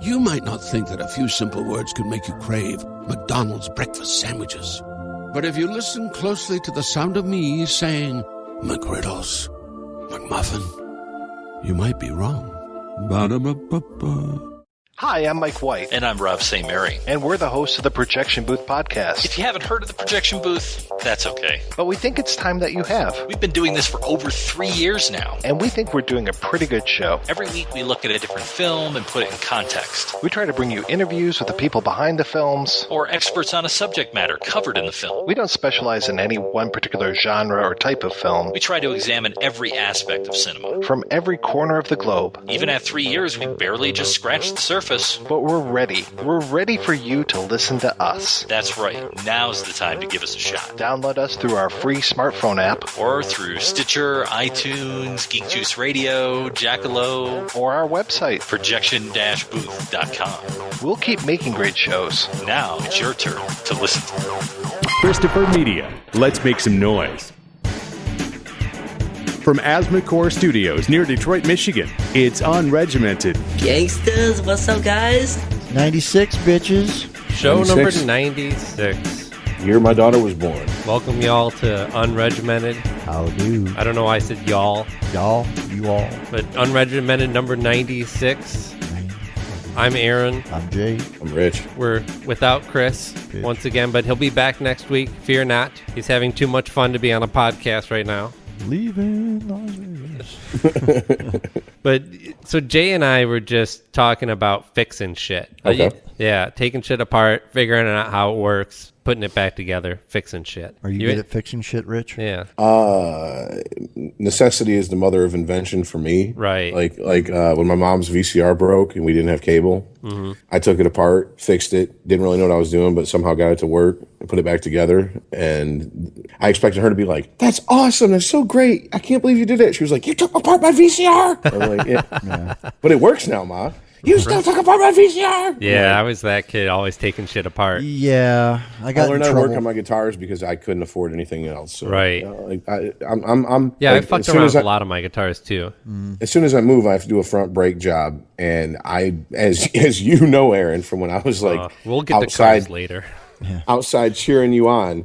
You might not think that a few simple words could make you crave McDonald's breakfast sandwiches. But if you listen closely to the sound of me saying McGriddles, McMuffin, you might be wrong. Ba-da-ba-ba-ba. Hi, I'm Mike White. And I'm Rob St. Mary. And we're the hosts of the Projection Booth podcast. If you haven't heard of the Projection Booth, that's okay. But we think it's time that you have. We've been doing this for over 3 years now. And we think we're doing a pretty good show. Every week we look at a different film and put it in context. We try to bring you interviews with the people behind the films. Or experts on a subject matter covered in the film. We don't specialize in any one particular genre or type of film. We try to examine every aspect of cinema. From every corner of the globe. Even at 3 years, we barely just scratched the surface. But we're ready. We're ready for you to listen to us. That's right. Now's the time to give us a shot. Download us through our free smartphone app. Or through Stitcher, iTunes, Geek Juice Radio, Jackalow. Or our website. projection-booth.com. We'll keep making great shows. Now it's your turn to listen to them. Christopher Media. Let's make some noise. From Asthmacore Studios near Detroit, Michigan, it's Unregimented. Gangsters, what's up, guys? 96, bitches. Show 96. number 96. Year my daughter was born. Welcome y'all to Unregimented. How do? I don't know why I said y'all. Y'all, you all. But Unregimented number 96. I'm Aaron. I'm Jay. I'm Rich. We're without Chris once again, but he'll be back next week. Fear not. He's having too much fun to be on a podcast right now. Leaving Las Vegas. But so Jay and I were just talking about fixing shit. Okay. Yeah, taking shit apart, figuring out how it works, putting it back together, fixing shit. Are you good at fixing shit, Rich? Yeah. Necessity is the mother of invention for me. Right. Like when my mom's VCR broke and we didn't have cable, I took it apart, fixed it, didn't really know what I was doing, but somehow got it to work and put it back together. And I expected her to be like, "That's awesome. That's so great. I can't believe you did it." She was like, "You took apart my VCR." I'm like, yeah. But it works now, Ma. You still took apart my VCR. Yeah, I was that kid always taking shit apart. Yeah, I learned how to trouble. work on my guitars because I couldn't afford anything else. So, Right. I fucked around with a lot of my guitars too. As soon as I move, I have to do a front brake job, and as you know, Aaron, from when I was like, we'll get outside to cars later. outside cheering you on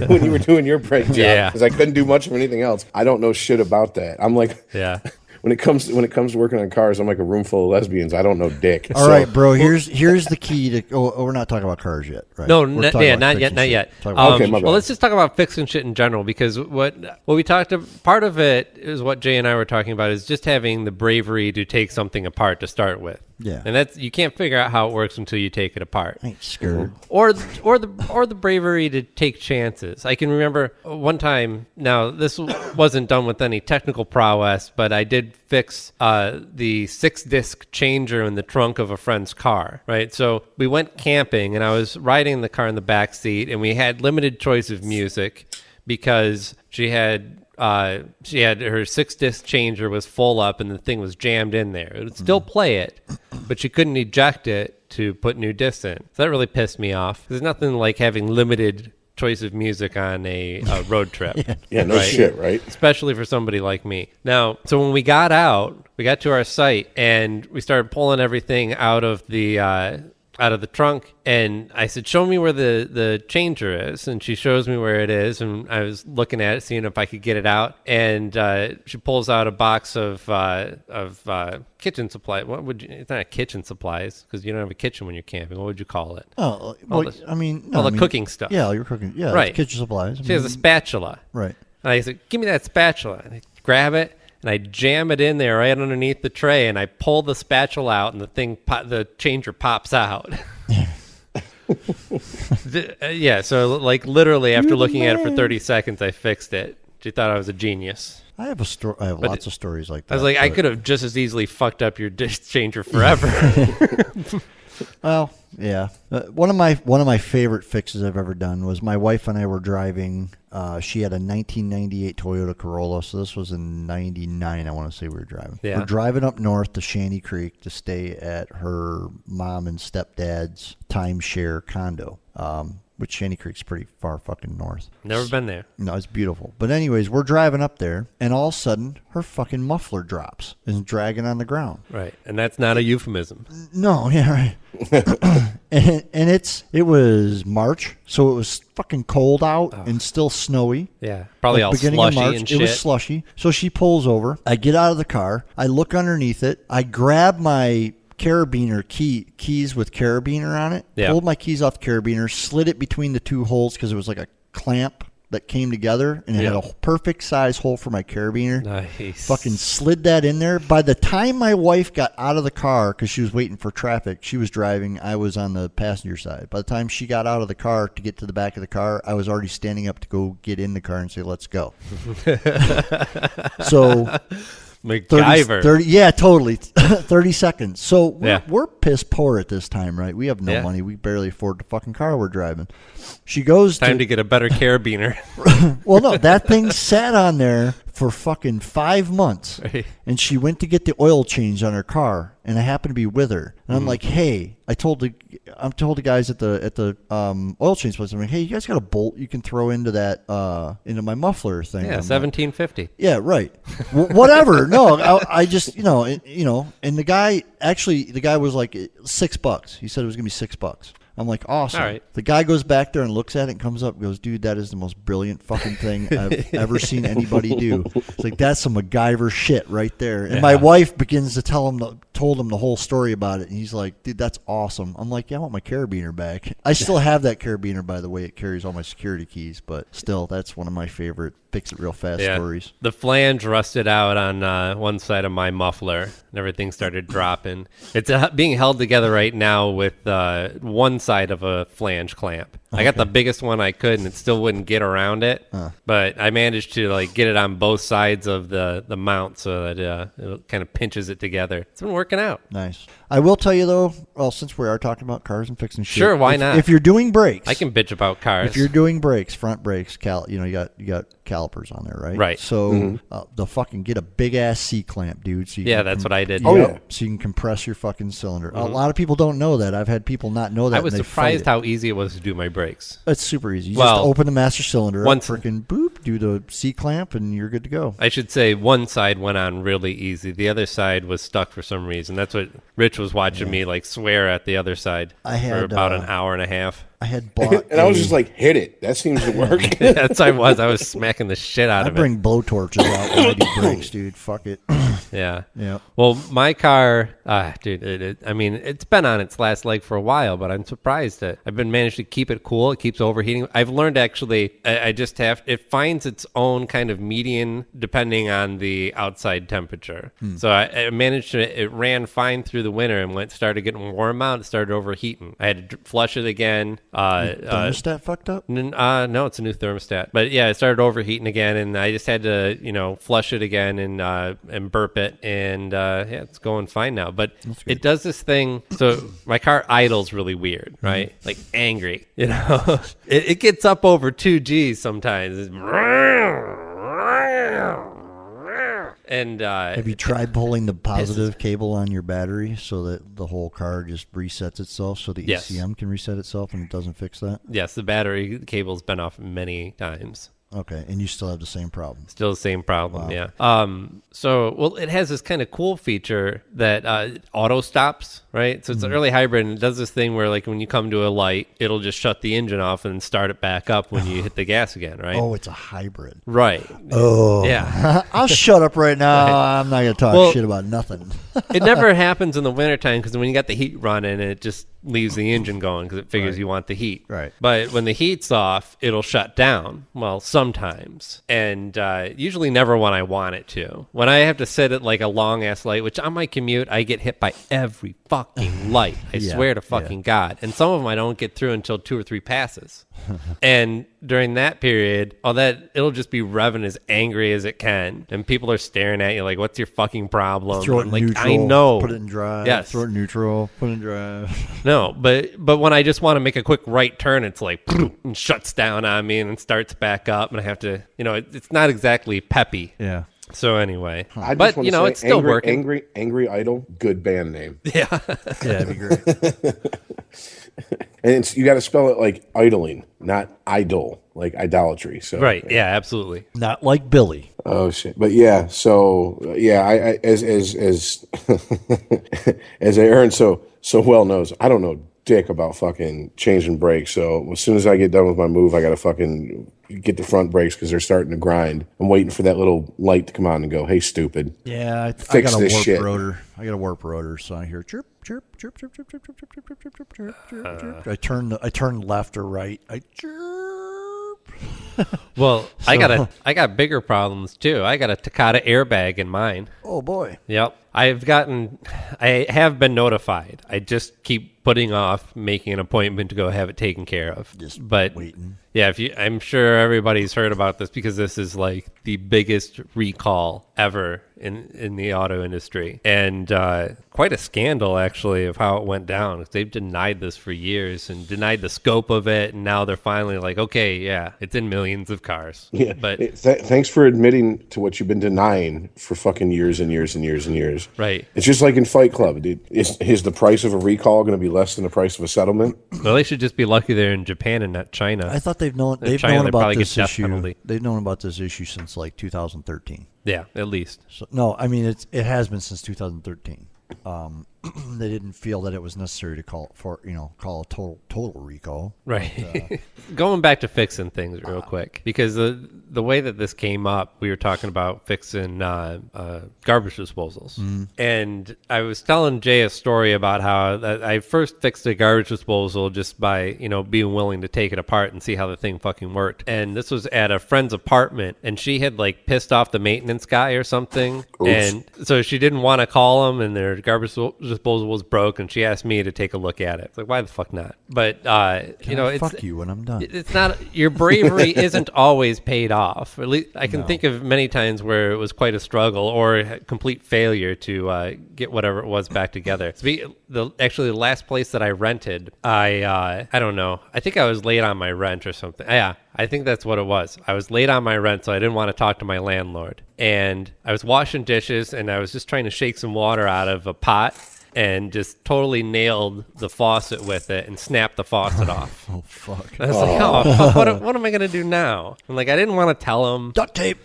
when you were doing your brake job, because I couldn't do much of anything else. I don't know shit about that. I'm like, yeah. When it comes to working on cars, I'm like a room full of lesbians. I don't know dick. All right, bro. Here's the key to. Oh, we're not talking about cars yet, right? No, not yet. Okay, my bad. Well, let's just talk about fixing shit in general, because what we talked about, part of it is what Jay and I were talking about, is just having the bravery to take something apart to start with. Yeah. And that's, you can't figure out how it works until you take it apart. I ain't scared. Or the bravery to take chances. I can remember one time. Now, this wasn't done with any technical prowess, but I did fix the 6-disc changer in the trunk of a friend's car. Right. So we went camping, and I was riding the car in the back seat, and we had limited choice of music because she had her 6-disc changer was full up and the thing was jammed in there. It would still play it, but she couldn't eject it to put new discs in. So that really pissed me off. There's nothing like having limited choice of music on a road trip. Yeah, no shit, right? Especially for somebody like me. Now, so when we got to our site and we started pulling everything out of the trunk, and I said, "Show me where the changer is." And she shows me where it is, and I was looking at it, seeing if I could get it out. And she pulls out a box of kitchen supply. It's not kitchen supplies, because you don't have a kitchen when you're camping. What would you call it? Oh, well, the cooking stuff. Yeah, you're cooking. Yeah, right. Kitchen supplies. She has a spatula. Right. And I said, "Give me that spatula." And I grab it, and I jam it in there right underneath the tray, and I pull the spatula out, and the changer pops out. Yeah, so like literally after looking at it for 30 seconds, I fixed it. She thought I was a genius. I have lots of stories like that. I was like, I could have just as easily fucked up your disc changer forever. Well, yeah. One of my favorite fixes I've ever done was my wife and I were driving. She had a 1998 Toyota Corolla, so this was in '99. I want to say we were driving. Yeah. We're driving up north to Shanty Creek to stay at her mom and stepdad's timeshare condo. which Shanty Creek's pretty far fucking north. Never been there. No, it's beautiful. But anyways, we're driving up there, and all of a sudden, her fucking muffler drops and dragging on the ground. Right, and that's not a euphemism. No, yeah, right. and it was March, so it was fucking cold out and still snowy. Yeah, probably all beginning slushy of March, and shit. It was slushy. So she pulls over. I get out of the car. I look underneath it. I grab my carabiner keys with carabiner on it. Yeah. Pulled my keys off the carabiner, slid it between the two holes because it was like a clamp that came together, and it had a perfect size hole for my carabiner. Nice. Fucking slid that in there. By the time my wife got out of the car, because she was waiting for traffic, she was driving, I was on the passenger side. By the time she got out of the car to get to the back of the car, I was already standing up to go get in the car and say, let's go. So... MacGyver. 30, yeah, totally. 30 seconds. So we're piss poor at this time, right? We have no money. We barely afford the fucking car we're driving. She goes Time to get a better carabiner. Well, no, that thing sat on there for fucking 5 months. Right. And she went to get the oil changed on her car, and I happened to be with her. And I'm like, hey, I told the guys at the oil change place, I'm like, hey, you guys got a bolt you can throw into that into my muffler thing? Yeah, I'm $17.50. yeah, right. Whatever. No, I just and the guy was like $6. He said it was gonna be $6. I'm like, awesome. All right. The guy goes back there and looks at it and comes up and goes, dude, that is the most brilliant fucking thing I've ever seen anybody do. It's like, that's some MacGyver shit right there. And my wife begins to told him the whole story about it. And he's like, dude, that's awesome. I'm like, yeah, I want my carabiner back. I still have that carabiner, by the way. It carries all my security keys. But still, that's one of my favorite fix it real fast stories. The flange rusted out on one side of my muffler, and everything started dropping. It's being held together right now with one side of a flange clamp. I got the biggest one I could, and it still wouldn't get around it. But I managed to get it on both sides of the mount so that it kind of pinches it together. It's been working out. Nice. I will tell you though, well, since we are talking about cars and fixing shit, sure, why not? If you're doing brakes, I can bitch about cars. If you're doing brakes, front brakes, you got calipers on there, right? Right. So the fucking get a big ass C clamp, dude. So that's what I did. Oh yeah. So you can compress your fucking cylinder. A lot of people don't know that. I've had people not know that. I was surprised how easy it was to do my brakes. It's super easy. You just open the master cylinder, freaking boop, do the C clamp, and you're good to go. I should say one side went on really easy. The other side was stuck for some reason. That's what Rich was watching me swear at the other side for about an hour and a half. I had bought and I was just like, hit it. That seems to work. That's how I was smacking the shit out of it. I bring blowtorches out when I do brakes, dude. Fuck it. Yeah. Yeah. Well, my car, dude, it's been on its last leg for a while, but I'm surprised that I've been managed to keep it cool. It keeps overheating. I've learned actually, it finds its own kind of median depending on the outside temperature. So I managed it ran fine through the winter, and started getting warm out, it started overheating. I had to flush it again. Thermostat fucked up? No, it's a new thermostat. But yeah, it started overheating again, and I just had to, flush it again and burp it, and it's going fine now. But it does this thing. So my car idles really weird, right? Like angry, it gets up over 2 Gs sometimes. And have you tried pulling the positive cable on your battery so that the whole car just resets itself, so the ECM can reset itself, and it doesn't fix that? Yes, the battery cable's been off many times. Okay, and you still have the same problem. Still the same problem, yeah. So it has this kind of cool feature that auto stops, right? So it's an early hybrid, and it does this thing where, when you come to a light, it'll just shut the engine off and start it back up when you hit the gas again, right? Oh, it's a hybrid. Right. Oh. Yeah. I'll shut up right now. Right. I'm not going to talk shit about nothing. It never happens in the wintertime because when you got the heat running, it just leaves the engine going because it figures you want the heat. Right. But when the heat's off, it'll shut down. Well, sometimes. And usually never when I want it to. When I have to sit at a long-ass light, which on my commute, I get hit by every fucking light. I swear to fucking God. And some of them I don't get through until 2 or 3 passes. And during that period, it'll just be revving as angry as it can. And people are staring at you like, what's your fucking problem? Throw it in neutral. I know. Put it in drive. Yes. Throw it in neutral. Put it in drive. No, but when I just want to make a quick right turn, it's and shuts down on me and then starts back up. And I have to, it's not exactly peppy. Yeah. So anyway, I just want to say, it's still working. Angry Idol, good band name. Yeah. Yeah, that'd be great. And you got to spell it like idling, not idol, like idolatry. So Right. Yeah, absolutely. Not like Billy. Oh shit! But yeah, so yeah, I as as Aaron so well knows, I don't know dick about fucking changing brakes. So as soon as I get done with my move, I gotta fucking get the front brakes because they're starting to grind. I'm waiting for that little light to come on and go, "Hey, stupid." Yeah, I Fix got a this warp shit. rotor. I got a warp rotor, so I hear chirp, chirp, chirp, chirp, chirp, chirp, chirp, chirp, chirp, chirp, chirp, chirp, chirp, chirp. I turn left or right. I chirp. Well, I got bigger problems too. I got a Takata airbag in mine. Oh boy. Yep. I have been notified. I just keep putting off making an appointment to go have it taken care of. But waiting. Yeah, I'm sure everybody's heard about this because this is like the biggest recall ever in the auto industry, and quite a scandal actually of how it went down. They've denied this for years and denied the scope of it, and now they're finally like, okay, yeah, it's in millions of cars. Yeah, but thanks for admitting to what you've been denying for fucking years and years and years and years. Right. It's just like in Fight Club, dude. Is the price of a recall going to be less than the price of a settlement? Well, they should just be lucky they're in Japan and not China. I thought they've known China, about this death issue. penalty. They've known about this issue since like 2013. Yeah, at least. So no, I mean it has been since 2013. They didn't feel that it was necessary to call a total recall. Right. But, Going back to fixing things real quick, because the way that this came up, we were talking about fixing garbage disposals. Mm-hmm. And I was telling Jay a story about how I first fixed a garbage disposal just by, being willing to take it apart and see how the thing fucking worked. And this was at a friend's apartment, and she had like pissed off the maintenance guy or something. Oof. And so she didn't want to call him, and their garbage disposal was broke, and she asked me to take a look at it. It's like, why the fuck not? But it's fuck you when I'm done. It's not, your bravery isn't always paid off. At least I can think of many times where it was quite a struggle or a complete failure to get whatever it was back together. Actually, the last place that I rented, I don't know. I think I was late on my rent or something. Yeah, I think that's what it was. I was late on my rent, so I didn't want to talk to my landlord. And I was washing dishes, and I was just trying to shake some water out of a pot, and just totally nailed the faucet with it and snapped the faucet off. Oh, fuck. I was like, oh, fuck, what am I going to do now? I'm like, I didn't want to tell him. Duct tape.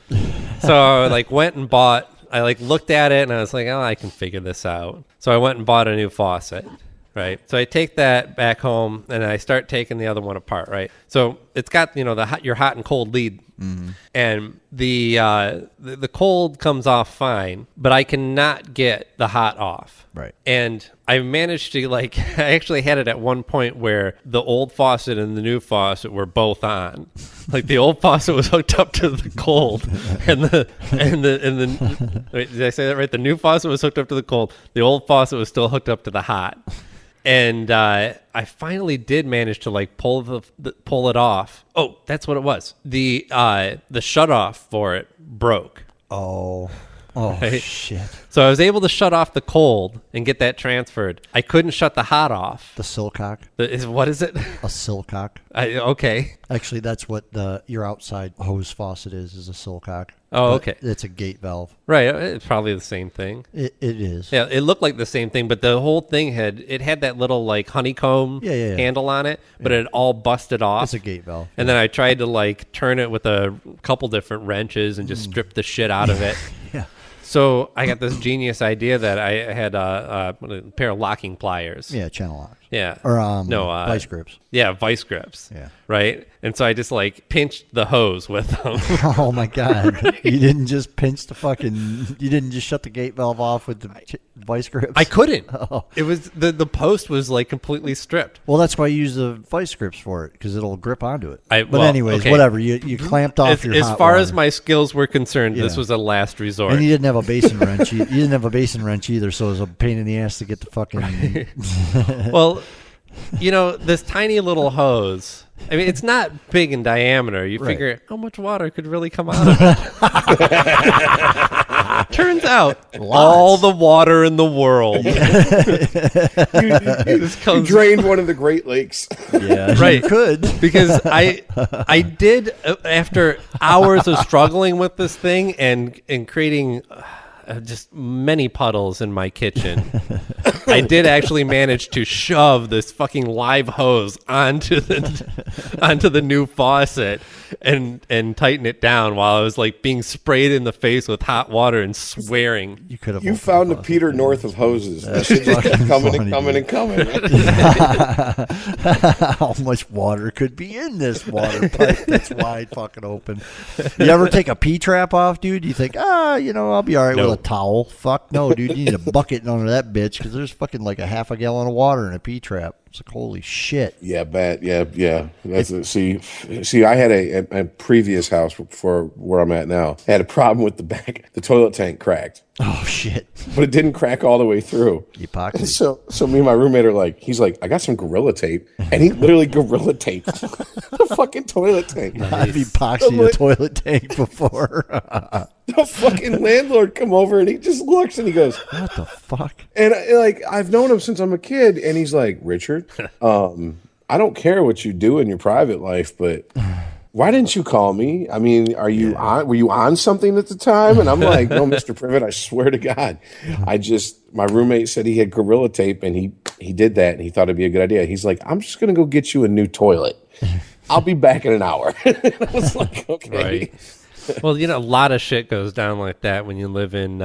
So I went and bought, looked at it, and I was like, oh, I can figure this out. So I went and bought a new faucet. Right. So I take that back home and I start taking the other one apart. Right. So it's got, your hot and cold lead, and the cold comes off fine, but I cannot get the hot off. Right. And I managed to I actually had it at one point where the old faucet and the new faucet were both on. Like the old faucet was hooked up to the cold, and the wait, did I say that right? The new faucet was hooked up to the cold. The old faucet was still hooked up to the hot. And I finally did manage to pull it off. Oh, that's what it was. The shutoff for it broke. Oh, Right? shit. So I was able to shut off the cold and get that transferred. I couldn't shut the hot off. The silcock. What is it? A silcock. Okay. Actually, that's what your outside hose faucet is a silcock. Oh, But okay. It's a gate valve. Right. It's probably the same thing. It is. Yeah, it looked like the same thing, but the whole thing had that little honeycomb handle on it, but it all busted off. It's a gate valve. And then I tried to turn it with a couple different wrenches and just strip the shit out of it. Yeah. So I got this genius idea that I had a pair of locking pliers. Yeah, channel locks. Yeah. Or vice grips. Yeah, vice grips. Yeah. Right? And so I just pinched the hose with them. Oh my God. You didn't just pinch you didn't just shut the gate valve off with the vice grips? I couldn't. Oh. It was, the post was completely stripped. Well, that's why you use the vice grips for it, because it'll grip onto it. But anyways, okay. Whatever. You clamped off your As hot far water. as my skills were concerned, this Yeah. was a last resort. And you didn't have a basin wrench. You didn't have a basin wrench either, so it was a pain in the ass to get the fucking... Well, this tiny little hose, I mean, it's not big in diameter. You figure how much water could really come out of it. Turns out, all the water in the world. You drained one of the Great Lakes. Yeah, Right. you could. Because I did, after hours of struggling with this thing and creating just many puddles in my kitchen. I did actually manage to shove this fucking live hose onto the new faucet and tighten it down while I was like being sprayed in the face with hot water and swearing. You found the Peter North of hoses. That shit just kept coming and coming and coming. How much water could be in this water pipe that's wide fucking open? You ever take a P-trap off, dude? You think, I'll be all right with a towel. Fuck no, dude. You need a bucket under that bitch because there's fucking like a half a gallon of water in a P-trap. It's like, holy shit. Yeah, bad. Yeah. See, I had a previous house for where I'm at now. I had a problem with the toilet tank cracked. Oh, shit. But it didn't crack all the way through. Epoxy. So me and my roommate are he's like, I got some Gorilla Tape. And he literally Gorilla Taped the fucking toilet tank. Nice. I've epoxied a toilet tank before. The fucking landlord come over and he just looks and he goes, what the fuck? And I've known him since I'm a kid. And he's like, Richard, I don't care what you do in your private life, but why didn't you call me? I mean, were you on something at the time? And I'm like, no, Mr. Privet, I swear to God. My roommate said he had Gorilla Tape and he did that and he thought it'd be a good idea. He's like, I'm just going to go get you a new toilet. I'll be back in an hour. And I was like, okay. Right. Well, a lot of shit goes down like that when you live in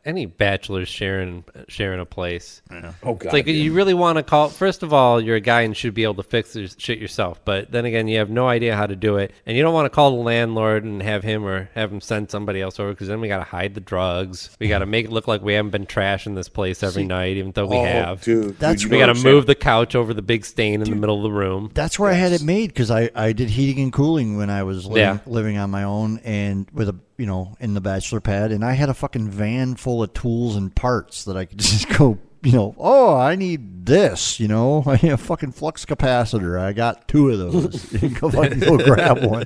any bachelors sharing a place. Yeah. Oh, God. It's like you really want to call. First of all, you're a guy and should be able to fix this shit yourself. But then again, you have no idea how to do it. And you don't want to call the landlord and have him send somebody else over because then we got to hide the drugs. We got to make it look like we haven't been trashing this place every night, even though we have. Dude, we got to move the couch over the big stain in the middle of the room. That's where I had it made because I did heating and cooling when I was living on my own and with a in the bachelor pad, and I had a fucking van full of tools and parts that I could just go, I need this, I need a fucking flux capacitor. I got 2 of those. You can go grab one.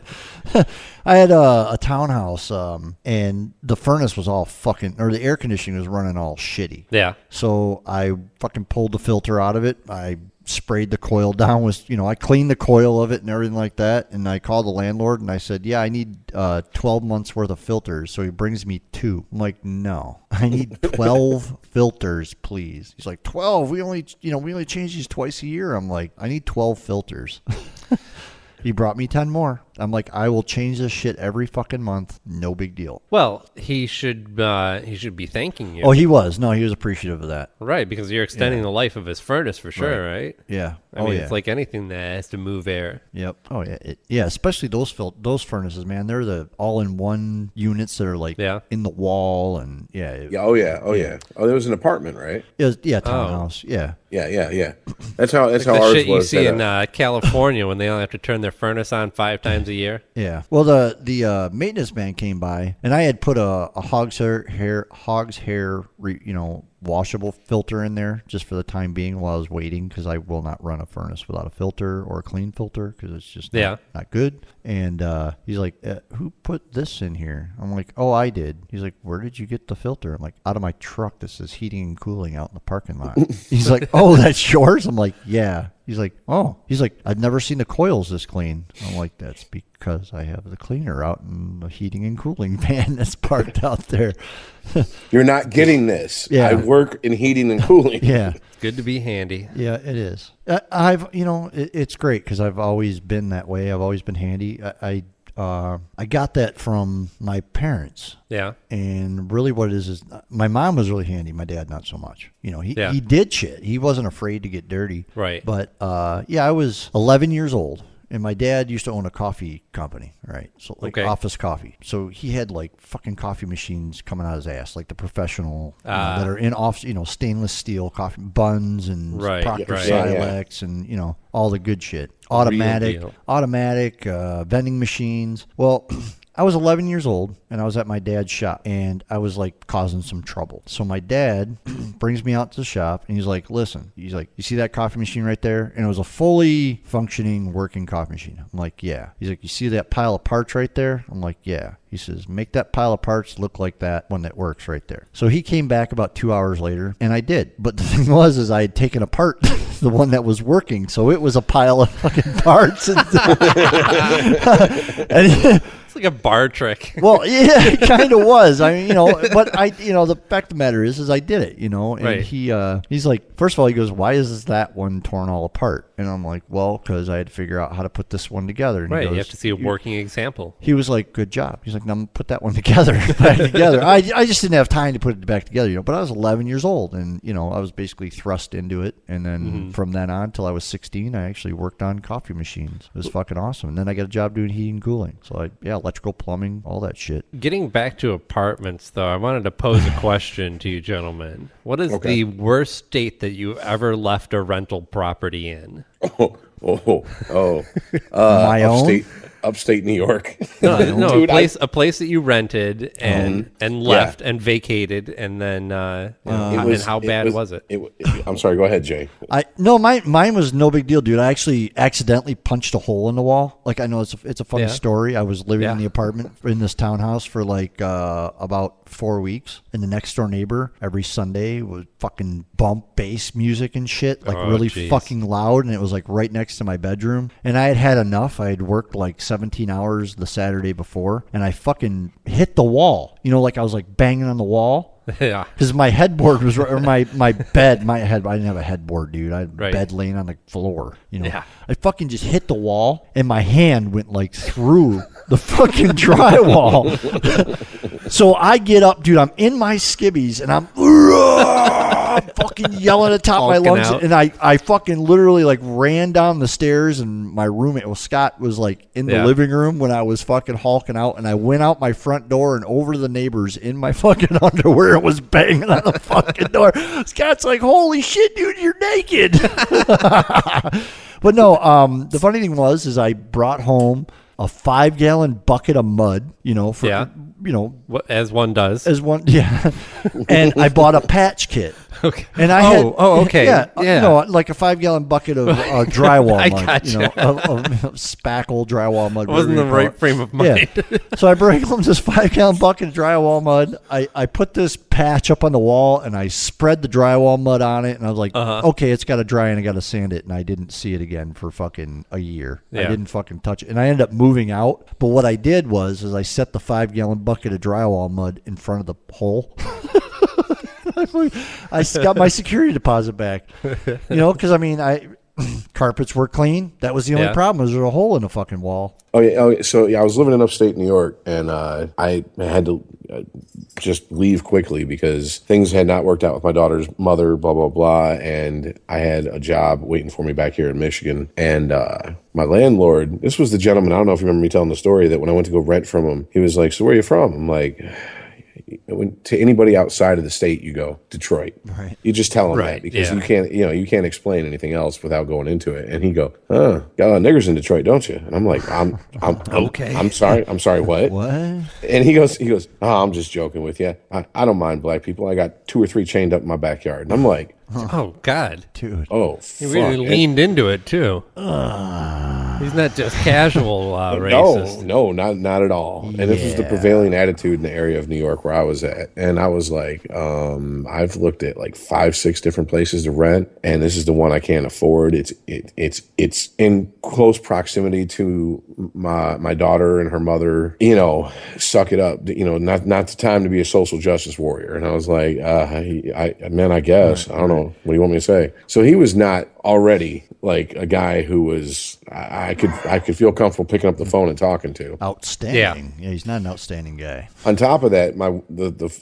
I had a townhouse, and the furnace was all the air conditioning was running all shitty. Yeah. So I fucking pulled the filter out of it. I sprayed the coil down I cleaned the coil of it and everything like that. And I called the landlord and I said, I need 12 months worth of filters. So he brings me 2. I'm like, no, I need 12 filters, please. He's like, 12? We only change these twice a year. I'm like, I need 12 filters. He brought me 10 more. I'm like, I will change this shit every fucking month. No big deal. Well, he should be thanking you. Oh, he was. No, he was appreciative of that. Right, because you're extending the life of his furnace for sure, right? Yeah. I mean, it's like anything that has to move air. Yep. Oh, yeah. Especially those furnaces, man. They're the all-in-one units that are like in the wall and Oh, yeah. Oh, there was an apartment, right? Townhouse. Yeah. Yeah. That's how the ours shit was. You see in California when they only have to turn their furnace on 5 times a year. Yeah. Well, the maintenance man came by, and I had put a hog's hair washable filter in there just for the time being while I was waiting because I will not run a furnace without a filter or a clean filter because it's just not good. And he's like, who put this in here? I'm like, oh, I did. He's like, where did you get the filter? I'm like, out of my truck. This is heating and cooling out in the parking lot. He's like, oh, that's yours? I'm like, yeah. He's like, oh. He's like, I've never seen the coils this clean. I'm like, that's because I have the cleaner out in the heating and cooling van that's parked out there. You're not getting this. Yeah. I work in heating and cooling. Yeah. Good to be handy. Yeah, it is. It's great because I've always been that way. I've always been handy. I got that from my parents. Yeah. And really what it is my mom was really handy. My dad, not so much. He did shit. He wasn't afraid to get dirty. Right. But, I was 11 years old. And my dad used to own a coffee company, right? So office coffee. So he had like fucking coffee machines coming out of his ass, like the professional that are in office, stainless steel coffee buns and Procter Silex and all the good shit. Automatic vending machines. Well, I was 11 years old and I was at my dad's shop and I was like causing some trouble. So my dad brings me out to the shop and he's like, listen, you see that coffee machine right there? And it was a fully functioning working coffee machine. I'm like, yeah. He's like, you see that pile of parts right there? I'm like, yeah. He says, make that pile of parts look like that one that works right there. So he came back about 2 hours later and I did. But the thing was I had taken apart the one that was working. So it was a pile of fucking parts. And It's like a bar trick. Well, yeah, it kind of was. I mean, but the fact of the matter is I did it, and Right. he's like, first of all, he goes, why is that one torn all apart? And I'm like, well, because I had to figure out how to put this one together. And he Right, goes, you have to see a working example. He was like, good job. He's like, now I'm going to put that one back together. I just didn't have time to put it back together, but I was 11 years old, and, I was basically thrust into it. And then from then on till I was 16, I actually worked on coffee machines. It was fucking awesome. And then I got a job doing heating and cooling. So, electrical, plumbing, all that shit. Getting back to apartments, though, I wanted to pose a question to you gentlemen. What is the worst state that you ever left a rental property in? My own? Upstate New York. No, Dude, a place that you rented and left and vacated, and then and how bad was it? I'm sorry. Go ahead, Jay. Mine was no big deal, dude. I actually accidentally punched a hole in the wall. Like, I know it's a funny story. I was living in the apartment in this townhouse for like about 4 weeks, and the next door neighbor every Sunday would fucking bump bass music and shit, like really fucking loud, and it was like right next to my bedroom. And I had enough. I had worked like 17 hours the Saturday before, and I fucking hit the wall. Like I was like banging on the wall. Yeah. Because my headboard was, or my bed, I didn't have a headboard, dude. I had a bed laying on the floor, Yeah. I fucking just hit the wall, and my hand went like through the fucking drywall. So I get up, dude, I'm in my skivvies, and I'm fucking yelling at the top of my lungs. Out. And I fucking literally like ran down the stairs, and my roommate, Scott, was like in the living room when I was fucking hulking out, and I went out my front door and over to the neighbors in my fucking underwear and was banging on the fucking door. Scott's like, holy shit, dude, you're naked. But no, the funny thing is I brought home a 5-gallon bucket of mud, as one does. And I bought a patch kit. Okay. And I had, okay. Like a 5-gallon bucket of drywall I mud, gotcha. of spackle drywall mud. I wasn't in the right frame of mind. Yeah. So I bring home this 5-gallon bucket of drywall mud. I put this patch up on the wall, and I spread the drywall mud on it, and I was like, okay, it's got to dry, and I got to sand it, and I didn't see it again for fucking a year. I didn't fucking touch it, and I ended up moving out. But what I did was I set the 5-gallon bucket of drywall mud in front of the hole. I got my security deposit back, because carpets were clean. That was the only problem. Was there a hole in the fucking wall? So I was living in upstate New York, and I had to just leave quickly because things had not worked out with my daughter's mother, blah, blah, blah. And I had a job waiting for me back here in Michigan. And my landlord, this was the gentleman, I don't know if you remember me telling the story, that when I went to go rent from him, he was like, so where are you from? I'm like, to anybody outside of the state, you go Detroit. Right. You just tell them that because you can't explain anything else without going into it. And he go, got a lot of niggers in Detroit, don't you? And I'm like, I'm okay. I'm sorry, what? What? And he goes, oh, I'm just joking with you. I don't mind black people. I got 2 or 3 chained up in my backyard. And I'm like, oh God, dude. Oh, he really leaned into it too. He's not just casual racist. No, not at all. And this was the prevailing attitude in the area of New York where I was at. And I was like, I've looked at like 5-6 different places to rent, and this is the one I can't afford. It's in close proximity to my daughter and her mother. Suck it up. Not the time to be a social justice warrior. And I was like, I guess. I don't know. What do you want me to say? So he was not already like a guy who was I could feel comfortable picking up the phone and talking to. Outstanding. Yeah, he's not an outstanding guy. On top of that,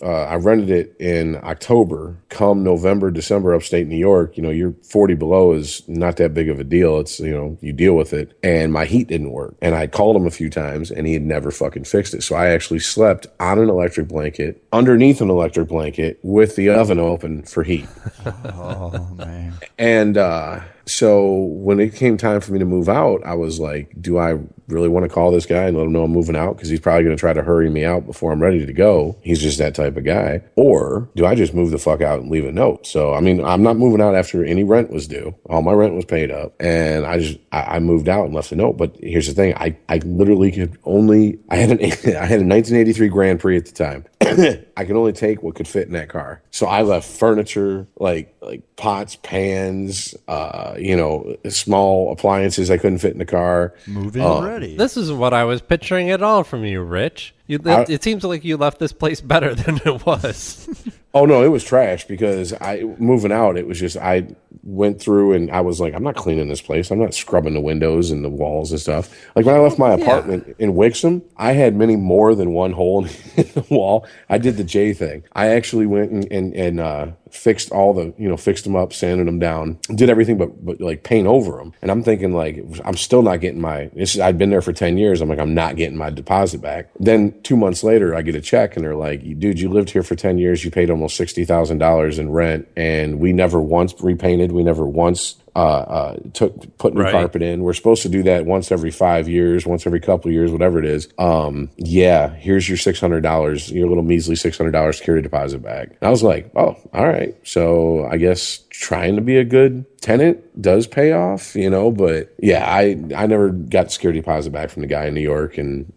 I rented it in October. Come November, December, upstate New York, you're 40 below is not that big of a deal. It's, you deal with it. And my heat didn't work. And I called him a few times, and he had never fucking fixed it. So I actually slept on an electric blanket, underneath an electric blanket, with the oven open for heat. Oh, man. And so when it came time for me to move out, I was like, do I really want to call this guy and let him know I'm moving out? Because he's probably going to try to hurry me out before I'm ready to go. He's just that type of guy. Or do I just move the fuck out and leave a note? So, I'm not moving out after any rent was due. All my rent was paid up. And I moved out and left a note. But here's the thing. I literally could only, I had a 1983 Grand Prix at the time. I could only take what could fit in that car. So I left furniture, like pots, pans, small appliances I couldn't fit in the car. Move in ready. This is what I was picturing at all from you, Rich. It seems like you left this place better than it was. Oh no, it was trash because moving out, it was just I went through and I was like, I'm not cleaning this place. I'm not scrubbing the windows and the walls and stuff. Like when I left my apartment in Wixom, I had many more than one hole in the wall. I did the J thing. I actually went and fixed all the, fixed them up, sanded them down, did everything but like paint over them. And I'm thinking like, I'm still not getting I'd been there for 10 years. I'm like, I'm not getting my deposit back. Then 2 months later, I get a check and they're like, dude, you lived here for 10 years. You paid almost $60,000 in rent and we never once repainted. We never once put new carpet in. We're supposed to do that once every 5 years, once every couple of years, whatever it is. Here's your $600, your little measly $600 security deposit back. And I was like, oh, all right. So I guess trying to be a good tenant does pay off, but yeah, I never got security deposit back from the guy in New York. And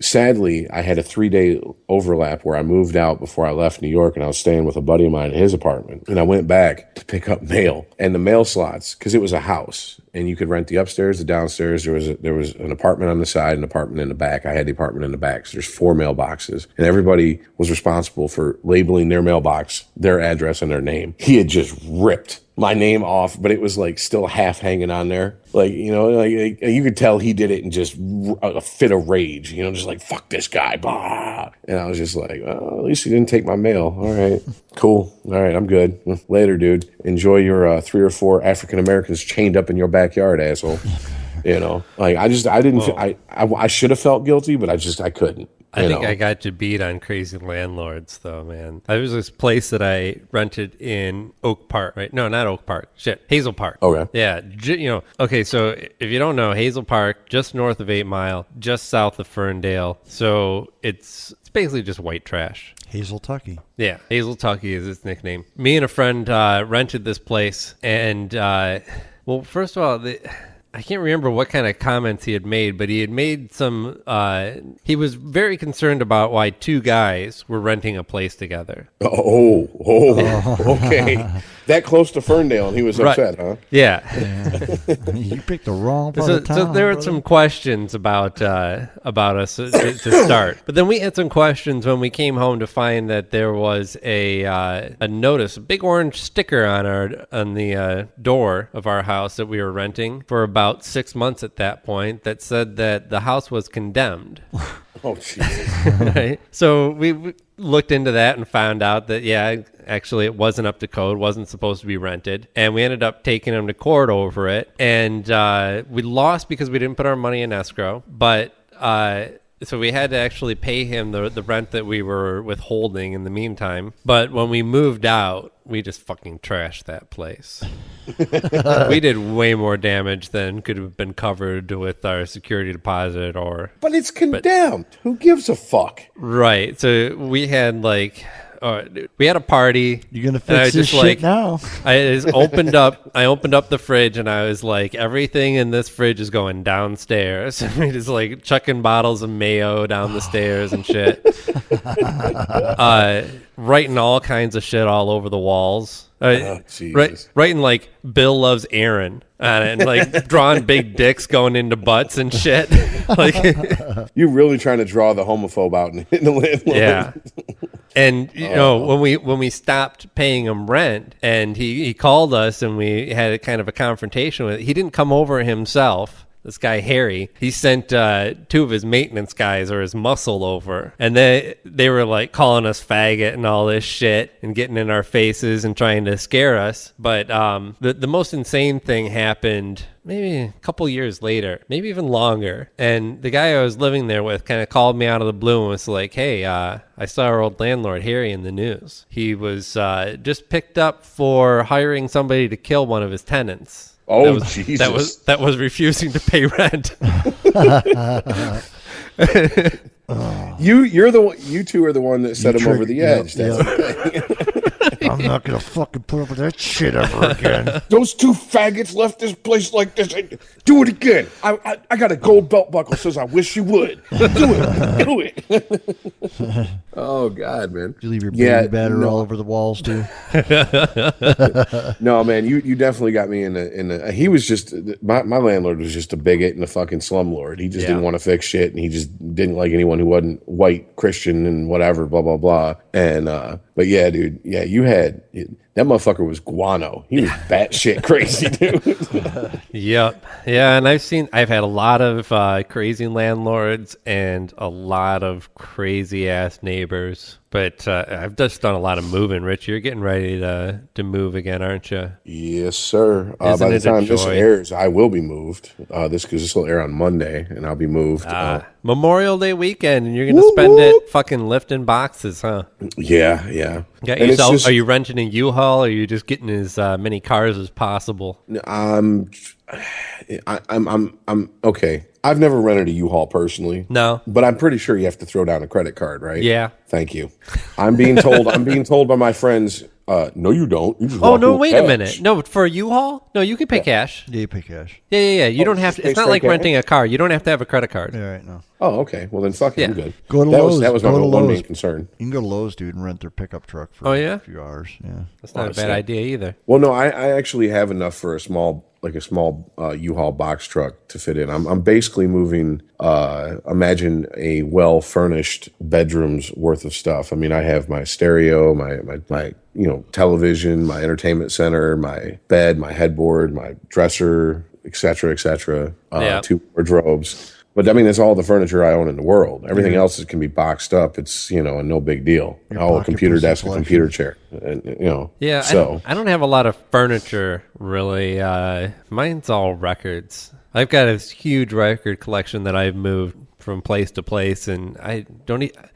sadly, I had a 3-day overlap where I moved out before I left New York and I was staying with a buddy of mine in his apartment. And I went back to pick up mail and the mail slots, because it was a house and you could rent the upstairs, the downstairs. There was an apartment on the side, an apartment in the back. I had the apartment in the back. So there's 4 mailboxes and everybody was responsible for labeling their mailbox, their address and their name. He had just ripped my name off, but it was like still half hanging on there. Like, you could tell he did it in just a fit of rage, just like, fuck this guy. Bah. And I was just like, well, at least he didn't take my mail. All right, cool. All right, I'm good. Later, dude. Enjoy your 3 or 4 African Americans chained up in your backyard, asshole. I should have felt guilty, but I couldn't. I think I got you beat on crazy landlords, though, man. There was this place that I rented in Oak Park, right? No, not Oak Park. Shit, Hazel Park. Okay. Yeah, okay, so if you don't know, Hazel Park, just north of 8 Mile, just south of Ferndale. So it's basically just white trash. Hazel Tucky. Yeah, Hazel Tucky is its nickname. Me and a friend rented this place, and, well, first of all, I can't remember what kind of comments he had made, but he had made some, he was very concerned about why 2 guys were renting a place together. Oh, okay. That close to Ferndale, and he was upset, huh? Yeah. You picked the wrong part of town. So there were some questions about us to start. But then we had some questions when we came home to find that there was a notice, a big orange sticker on the door of our house that we were renting for about 6 months at that point that said that the house was condemned. Oh, Jesus. Right? So we looked into that and found out that, yeah, actually it wasn't up to code, wasn't supposed to be rented. And we ended up taking him to court over it. And we lost because we didn't put our money in escrow. But so we had to actually pay him the rent that we were withholding in the meantime. But when we moved out, we just fucking trashed that place. We did way more damage than could have been covered with our security deposit But it's condemned. Who gives a fuck? Right. So we had we had a party. You're gonna fix this shit now. I opened up the fridge and I was like, everything in this fridge is going downstairs. And we just like chucking bottles of mayo down the stairs and shit. Writing all kinds of shit all over the walls. Writing like Bill loves Aaron on it, and like drawing big dicks going into butts and shit. Like you're really trying to draw the homophobe out in the landlord. Yeah. And when we stopped paying him rent, and he called us, and we had a kind of a confrontation with it. He didn't come over himself. This guy Harry, he sent 2 of his maintenance guys or his muscle over, and they were like calling us faggot and all this shit and getting in our faces and trying to scare us. But the most insane thing happened maybe a couple years later, maybe even longer. And the guy I was living there with kind of called me out of the blue and was like, hey, I saw our old landlord Harry in the news. He was just picked up for hiring somebody to kill one of his tenants. Oh, Jesus. That was refusing to pay rent. You 2 are the one that set him over the edge. That's the thing. I'm not gonna fucking put up with that shit ever again. Those two faggots left this place like this. Do it again. I got a gold belt buckle says I wish you would. Do it. Oh God, man. You leave your baby batter all over the walls too. No, man, you definitely got me in the. He was just my landlord was just a bigot and a fucking slumlord. He just didn't want to fix shit, and he just didn't like anyone who wasn't white, Christian, and whatever, blah blah blah. And but yeah, dude, yeah, that motherfucker was guano. He was batshit crazy, dude. Yep. Yeah, and I've had a lot of crazy landlords and a lot of crazy ass neighbors. But I've just done a lot of moving. Rich, you're getting ready to move again, aren't you? Yes, sir. By the time this airs, I will be moved. Because this will air on Monday, and I'll be moved. Memorial Day weekend, and you're going to spend it fucking lifting boxes, huh? Yeah. Got yourself? Are you renting a U-Haul, or are you just getting as many cars as possible? I'm okay. I've never rented a U-Haul personally. No. But I'm pretty sure you have to throw down a credit card, right? Yeah. Thank you. I'm being told by my friends, no, you don't. You just wait a minute. No, for a U-Haul? No, you can pay cash. Yeah, you pay cash. Yeah. You don't have to. It's not like renting a car. You don't have to have a credit card. Yeah, right, no. Oh, okay. Well, then fuck it. I'm good. Go to Lowe's. That was my one main concern. You can go to Lowe's, dude, and rent their pickup truck for a few hours. Yeah. That's not a bad idea either. Well, no, I actually have enough for a small U-Haul box truck to fit in. I'm basically moving, imagine a well-furnished bedroom's worth of stuff. I mean, I have my stereo, my television, my entertainment center, my bed, my headboard, my dresser, et cetera, 2 wardrobes. But I mean, it's all the furniture I own in the world. Everything else can be boxed up. It's a no big deal. A computer desk, a computer chair, Yeah. So I don't have a lot of furniture really. Mine's all records. I've got a huge record collection that I've moved from place to place, and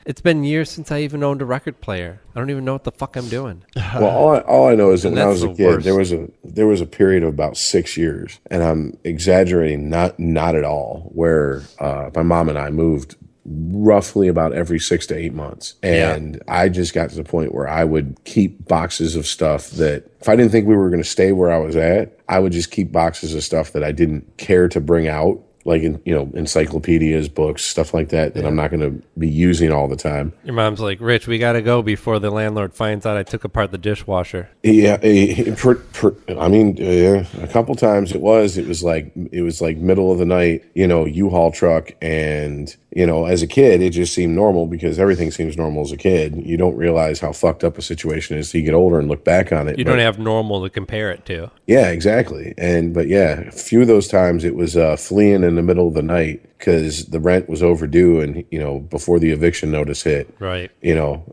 it's been years since I even owned a record player. I don't even know what the fuck I'm doing. Well, all I know is that when I was a kid, there was a period of about 6 years, and I'm exaggerating not at all, where my mom and I moved roughly about every 6 to 8 months. And I just got to the point where I would keep boxes of stuff that if I didn't think we were going to stay where I was at, I would just keep boxes of stuff that I didn't care to bring out. Like encyclopedias, books, stuff like that I'm not going to be using all the time. Your mom's like, Rich, we got to go before the landlord finds out I took apart the dishwasher. Yeah, I mean, a couple times it was like middle of the night, U-Haul truck, and as a kid it just seemed normal because everything seems normal as a kid. You don't realize how fucked up a situation is till you get older and look back on it. You don't have normal to compare it to. Yeah, exactly. But a few of those times it was fleeing in the middle of the night because the rent was overdue and before the eviction notice hit, right?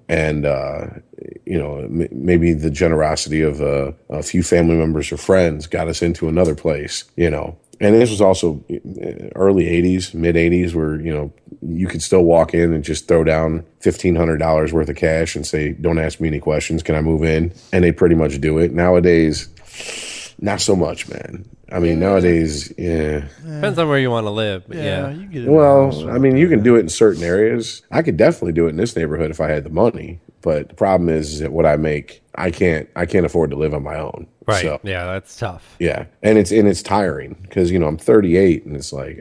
And maybe the generosity of a few family members or friends got us into another place, And this was also early 80s, mid 80s, where, you could still walk in and just throw down $1,500 worth of cash and say, don't ask me any questions. Can I move in? And they pretty much do it. Nowadays, not so much, man. I mean, nowadays, depends on where you want to live. But you get it. Well, I mean, you can do it in certain areas. I could definitely do it in this neighborhood if I had the money. But the problem is that what I make, I can't afford to live on my own. Right. So, yeah, that's tough. Yeah, and it's tiring because I'm 38 and it's like,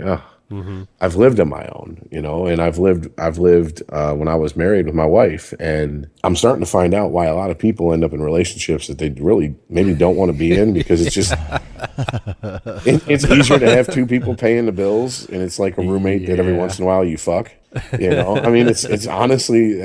I've lived on my own, and I've lived when I was married with my wife, and I'm starting to find out why a lot of people end up in relationships that they really maybe don't want to be in because it's just it's easier to have two people paying the bills, and it's like a roommate that every once in a while you fuck. I mean, it's honestly,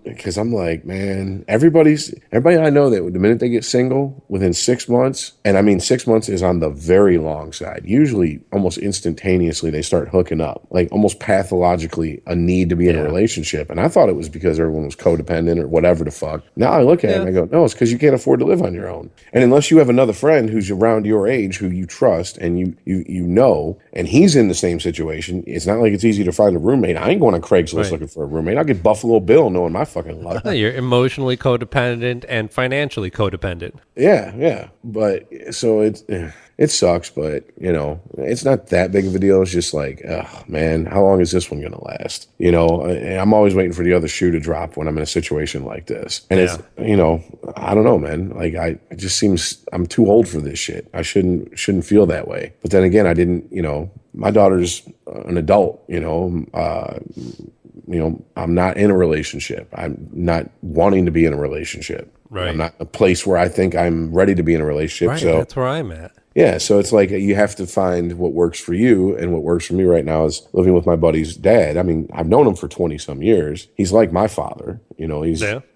because I'm like, man, everybody I know that the minute they get single within 6 months, and I mean, 6 months is on the very long side. Usually almost instantaneously they start hooking up, like almost pathologically a need to be in a relationship. And I thought it was because everyone was codependent or whatever the fuck. Now I look at it and I go, no, it's because you can't afford to live on your own. And unless you have another friend who's around your age who you trust and you know, and he's in the same situation, it's not like it's easy to find a roommate. I ain't going on Craigslist looking for a roommate. I'll get Buffalo Bill knowing my fucking luck. You're emotionally codependent and financially codependent. Yeah. But so it sucks, but it's not that big of a deal. It's just like, oh man, how long is this one gonna last? I'm always waiting for the other shoe to drop when I'm in a situation like this. And it's, I don't know, man. Like it just seems I'm too old for this shit. I shouldn't feel that way. But then again, I didn't, my daughter's an adult, I'm not in a relationship. I'm not wanting to be in a relationship. Right. I'm not in a place where I think I'm ready to be in a relationship. Right, So that's where I'm at. yeah, so it's like you have to find what works for you, and what works for me right now is living with my buddy's dad. I mean, I've known him for 20 some years. He's like my father,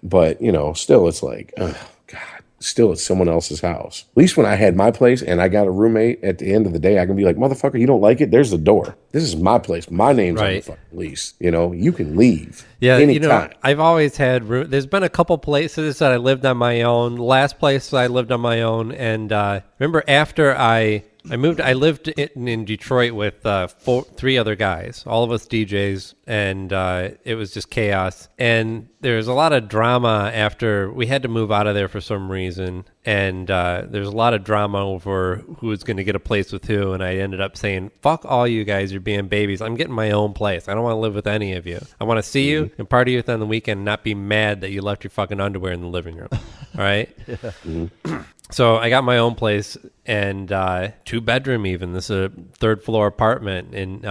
but still it's like, oh God, still it's someone else's house. At least when I had my place and I got a roommate, at the end of the day, I can be like, motherfucker, you don't like it? There's the door. This is my place. My name's on the fucking lease. You can leave. Yeah, anytime. I've always had room. There's been a couple places that I lived on my own. Last place I lived on my own, and remember after I moved, I lived in Detroit with three other guys, all of us DJs, and it was just chaos. And there was a lot of drama after we had to move out of there for some reason. And there's a lot of drama over who was going to get a place with who. And I ended up saying, fuck all you guys, you're being babies. I'm getting my own place. I don't want to live with any of you. I want to see you and party with you on the weekend and not be mad that you left your fucking underwear in the living room. All right? So I got my own place, and 2-bedroom even. This is a 3rd floor apartment in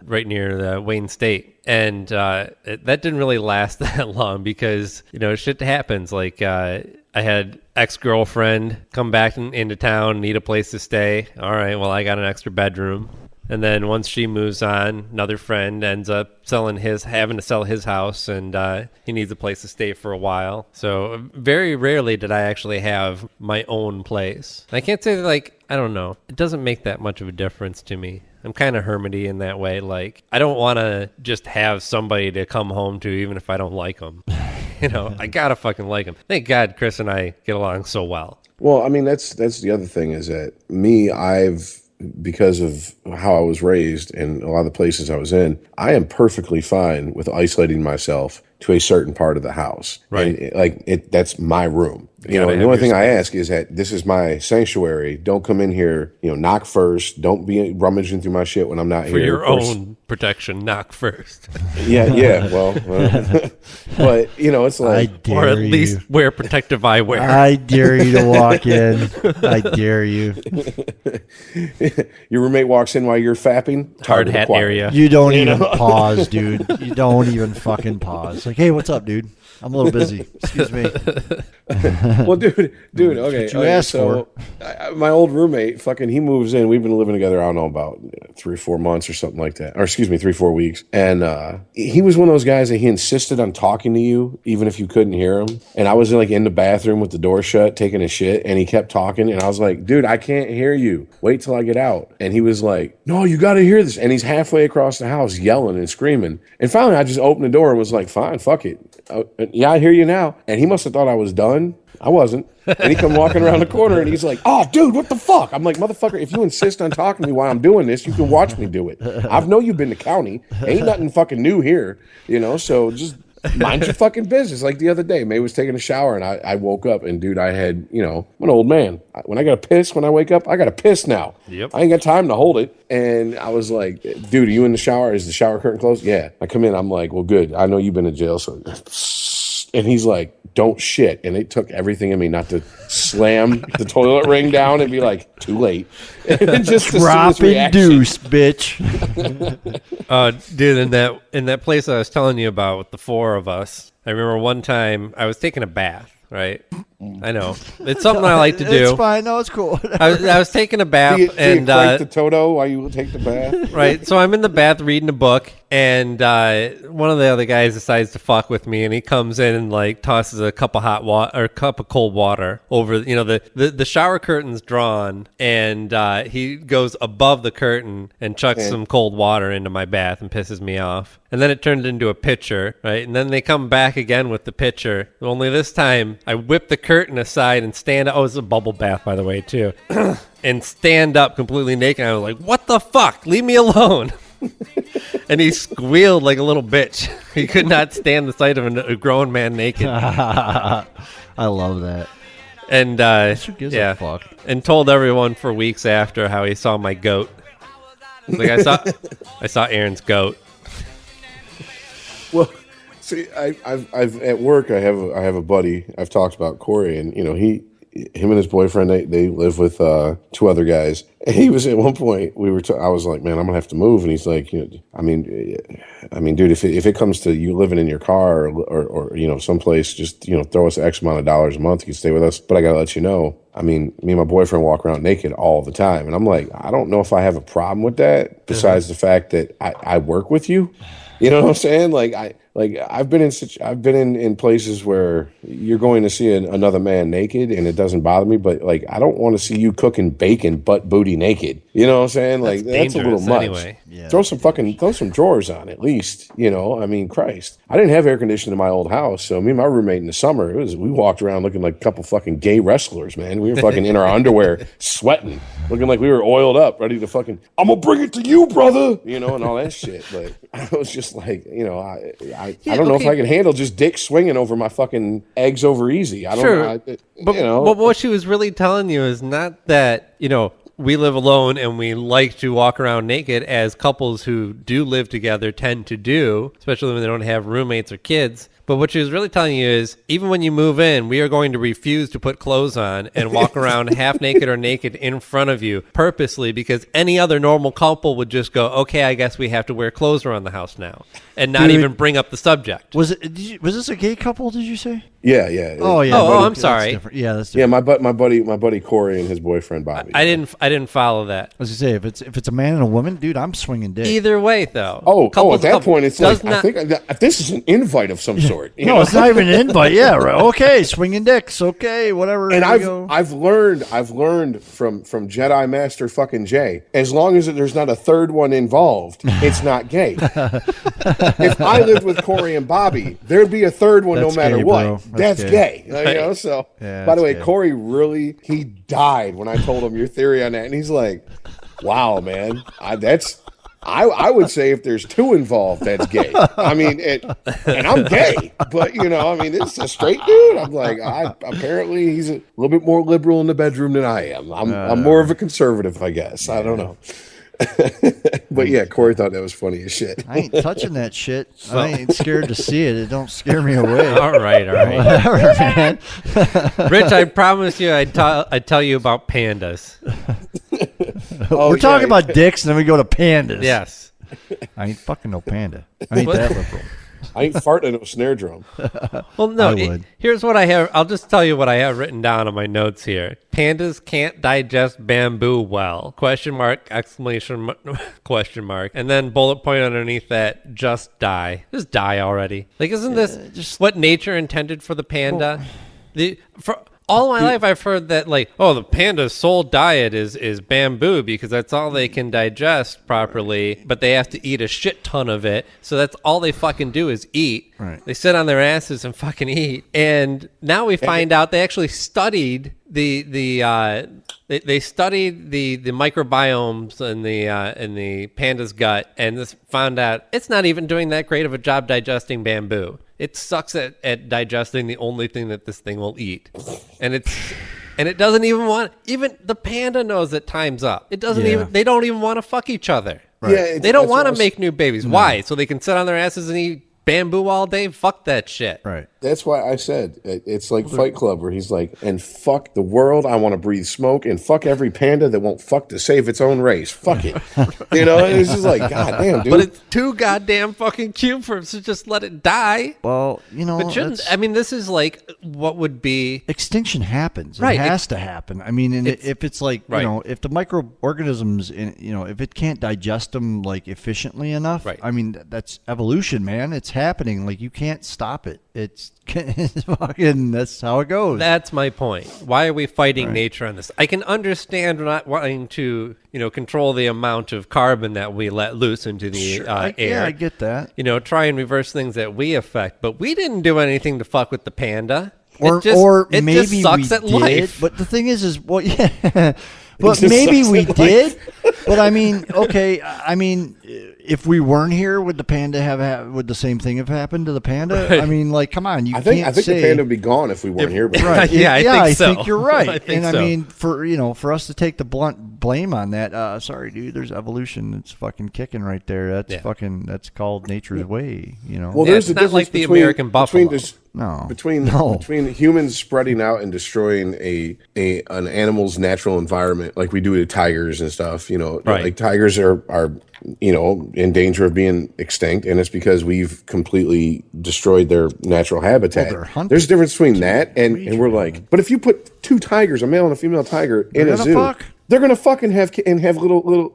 right near the Wayne State. And that didn't really last that long because, shit happens. Like I had ex-girlfriend come back into town, need a place to stay. All right, well, I got an extra bedroom. And then once she moves on, another friend ends up having to sell his house, and he needs a place to stay for a while. So very rarely did I actually have my own place. I can't say that, I don't know. It doesn't make that much of a difference to me. I'm kind of hermity in that way. Like, I don't want to just have somebody to come home to, even if I don't like them. I gotta fucking like them. Thank God Chris and I get along so well. Well, I mean, that's the other thing is that because of how I was raised and a lot of the places I was in, I am perfectly fine with isolating myself to a certain part of the house. Right. And that's my room. The only thing I ask is that this is my sanctuary. Don't come in here, knock first. Don't be rummaging through my shit when I'm not here. For your own protection, knock first. Yeah. Well, but it's like, or at least wear protective eyewear. I dare you to walk in. I dare you. Your roommate walks in while you're fapping. Hard hat area. You don't even pause, dude. You don't even fucking pause. Like, hey, what's up, dude? I'm a little busy. Excuse me. Well, dude, okay. What you asked for. My old roommate, he moves in. We've been living together, I don't know, about 3 or 4 months or something like that. Or excuse me, 3 or 4 weeks. And he was one of those guys that he insisted on talking to you, even if you couldn't hear him. And I was in the bathroom with the door shut, taking a shit, and he kept talking. And I was like, dude, I can't hear you. Wait till I get out. And he was like, no, you got to hear this. And he's halfway across the house yelling and screaming. And finally, I just opened the door and was like, fine, fuck it. Yeah, I hear you now. And he must have thought I was done. I wasn't. And he come walking around the corner and he's like, oh, dude, what the fuck? I'm like, motherfucker, if you insist on talking to me while I'm doing this, you can watch me do it. I know you've been to county. Ain't nothing fucking new here, so just mind your fucking business. Like the other day, May was taking a shower and I woke up and, dude, I had, I'm an old man. When I got to piss, when I wake up, I got to piss now. Yep. I ain't got time to hold it. And I was like, dude, are you in the shower? Is the shower curtain closed? Yeah. I come in. I'm like, well, good. I know you've been in jail. So, and he's like, don't shit. And it took everything in me not to slam the toilet ring down and be like, too late. And just dropping deuce, bitch. Dude, in that place I was telling you about with the 4 of us, I remember one time I was taking a bath. Right, I know it's something I like to do. It's fine. No, it's cool. I was taking a bath do you and crank the Toto while you take the bath. Right, so I'm in the bath reading a book, and one of the other guys decides to fuck with me, and he comes in and tosses a cup of hot water or a cup of cold water over. The shower curtain's drawn, and he goes above the curtain and chucks some cold water into my bath and pisses me off. And then it turned into a pitcher, right? And then they come back again with the pitcher. Only this time, I whip the curtain aside and stand up. Oh, it's a bubble bath, by the way, too. And stand up completely naked. I was like, what the fuck? Leave me alone. And he squealed like a little bitch. He could not stand the sight of a grown man naked. I love that. And Who gives yeah, a fuck? and told everyone for weeks after how he saw my goat. Like I saw Aaron's goat. Well, see, I've at work. I have a buddy. I've talked about Corey, and him and his boyfriend. They live with two other guys. And he was at one point. I was like, man, I'm gonna have to move. And he's like, I mean, dude, if it comes to you living in your car or someplace, just throw us X amount of dollars a month. You can stay with us, but I gotta let you know. I mean, me and my boyfriend walk around naked all the time, and I'm like, I don't know if I have a problem with that. Besides the fact that I work with you. You know what I'm saying? I've been in places where you're going to see another man naked, and it doesn't bother me. But I don't want to see you cooking bacon butt booty naked. You know what I'm saying? That's a little much. Anyway. Yeah, throw some drawers on at least. I mean, Christ, I didn't have air conditioning in my old house, so me and my roommate in the summer, we walked around looking like a couple fucking gay wrestlers, man. We were fucking in our underwear, sweating, looking like we were oiled up, ready to fucking, I'm gonna bring it to you, brother, and all that shit. But I was just like, I don't know if I can handle just dick swinging over my fucking eggs over easy. I don't know. But what she was really telling you is not that, we live alone and we like to walk around naked, as couples who do live together tend to do, especially when they don't have roommates or kids. But what she was really telling you is, even when you move in, we are going to refuse to put clothes on and walk around half naked or naked in front of you purposely, because any other normal couple would just go, okay, I guess we have to wear clothes around the house now, and not even bring up the subject. Was this a gay couple, did you say? Yeah. Oh, yeah. I'm sorry. That's yeah, that's different. Yeah, my buddy Corey and his boifriend Bobby. I didn't follow that. I was gonna say, if it's a man and a woman, dude, I'm swinging dick. Either way, though. At that point, it's like, I think this is an invite of some sort. No, it's not even an invite. Yeah, right. Okay, swinging dicks. Okay, whatever. And I've learned from Jedi Master fucking Jay, as long as there's not a third one involved, it's not gay. If I lived with Corey and Bobby, there'd be a third one no matter gay, what. bro. That's gay. So, yeah, by the way, gay. Corey he died when I told him your theory on that, and he's like, "Wow, man, I would say if there's two involved, that's gay. I mean, and I'm gay, but it's a straight dude. I'm like, apparently he's a little bit more liberal in the bedroom than I am. I'm more of a conservative, I guess. I don't know." But yeah, Corey thought that was funny as shit. I ain't touching that shit. I ain't scared to see it. It don't scare me away. All right. Whatever, man. Rich, I promise you I'd tell you about pandas. We're talking about dicks, and then we go to pandas. Yes. I ain't fucking no panda. I ain't that liberal. I ain't farting no snare drum. Well, no. I would. Here's what I have. I'll just tell you what I have written down on my notes here. Pandas can't digest bamboo well. ? Exclamation mark, question mark. And then bullet point underneath that, just die. Just die already. Isn't this just what nature intended for the panda? For all my life, I've heard that, the panda's sole diet is bamboo because that's all they can digest properly, but they have to eat a shit ton of it, so that's all they fucking do is eat. Right. They sit on their asses and fucking eat. And now we find out they actually studied they studied the microbiomes in the panda's gut, and this found out it's not even doing that great of a job digesting bamboo. It sucks at digesting the only thing that this thing will eat. And it doesn't even the panda knows that time's up. It doesn't they don't even want to fuck each other. Right. Yeah, They don't want to make new babies. No. Why? So they can sit on their asses and eat bamboo all day? Fuck that shit. Right. That's why I said it's like Fight Club, where he's like, and fuck the world. I want to breathe smoke, and fuck every panda that won't fuck to save its own race. Fuck it. And it's just like, goddamn, dude. But it's too goddamn fucking cute for us to just let it die. Well, But shouldn't, this is like what would be... Extinction happens. Right. It has to happen. I mean, and if it's like, right. If the microorganisms, if it can't digest them efficiently enough, right. I mean, that's evolution, man. It's happening. You can't stop it. It's fucking, that's how it goes. That's my point. Why are we fighting nature on this? I can understand not wanting to, control the amount of carbon that we let loose into the air. Yeah, I get that. Try and reverse things that we affect. But we didn't do anything to fuck with the panda. Or maybe just sucks we at did. life. But the thing is well, yeah. But maybe we did. But I mean, okay. I mean, if we weren't here, would the panda would the same thing have happened to the panda? Right. I mean, like, come on, I think the panda would be gone if we weren't here. But Right. Yeah, I think so. you're right. I think and so. I mean, for us to take the blunt blame on that, sorry, dude, there's evolution. It's fucking kicking right there. That's called nature's way. Well, Yeah, there's it's a not like difference the between, American buffalo. between humans spreading out and destroying an animal's natural environment, like we do to tigers and stuff. Right. Like tigers are in danger of being extinct, and it's because we've completely destroyed their natural habitat. they're hunting. There's a difference between that and we're like, but if you put two tigers, a male and a female tiger, in a zoo, fuck. they're gonna fucking have little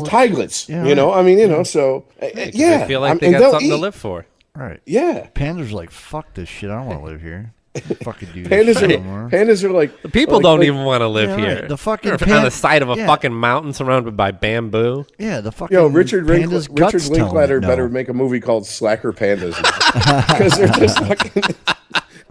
tiglets. Yeah, you know, right. I mean, so yeah, I feel like they and got they'll something to eat. live for. Right. Yeah. Pandas are like, fuck this shit. I don't want to live here. Fucking do this Pandas shit are anymore. pandas are like The people like- don't like- even want to live Yeah, here. right. The fucking They're on the side of a yeah. fucking mountain surrounded by bamboo. Yeah, the fucking Yo, Richard panda's guts tell Linklater me better no. make a movie called Slacker Pandas because they're just fucking.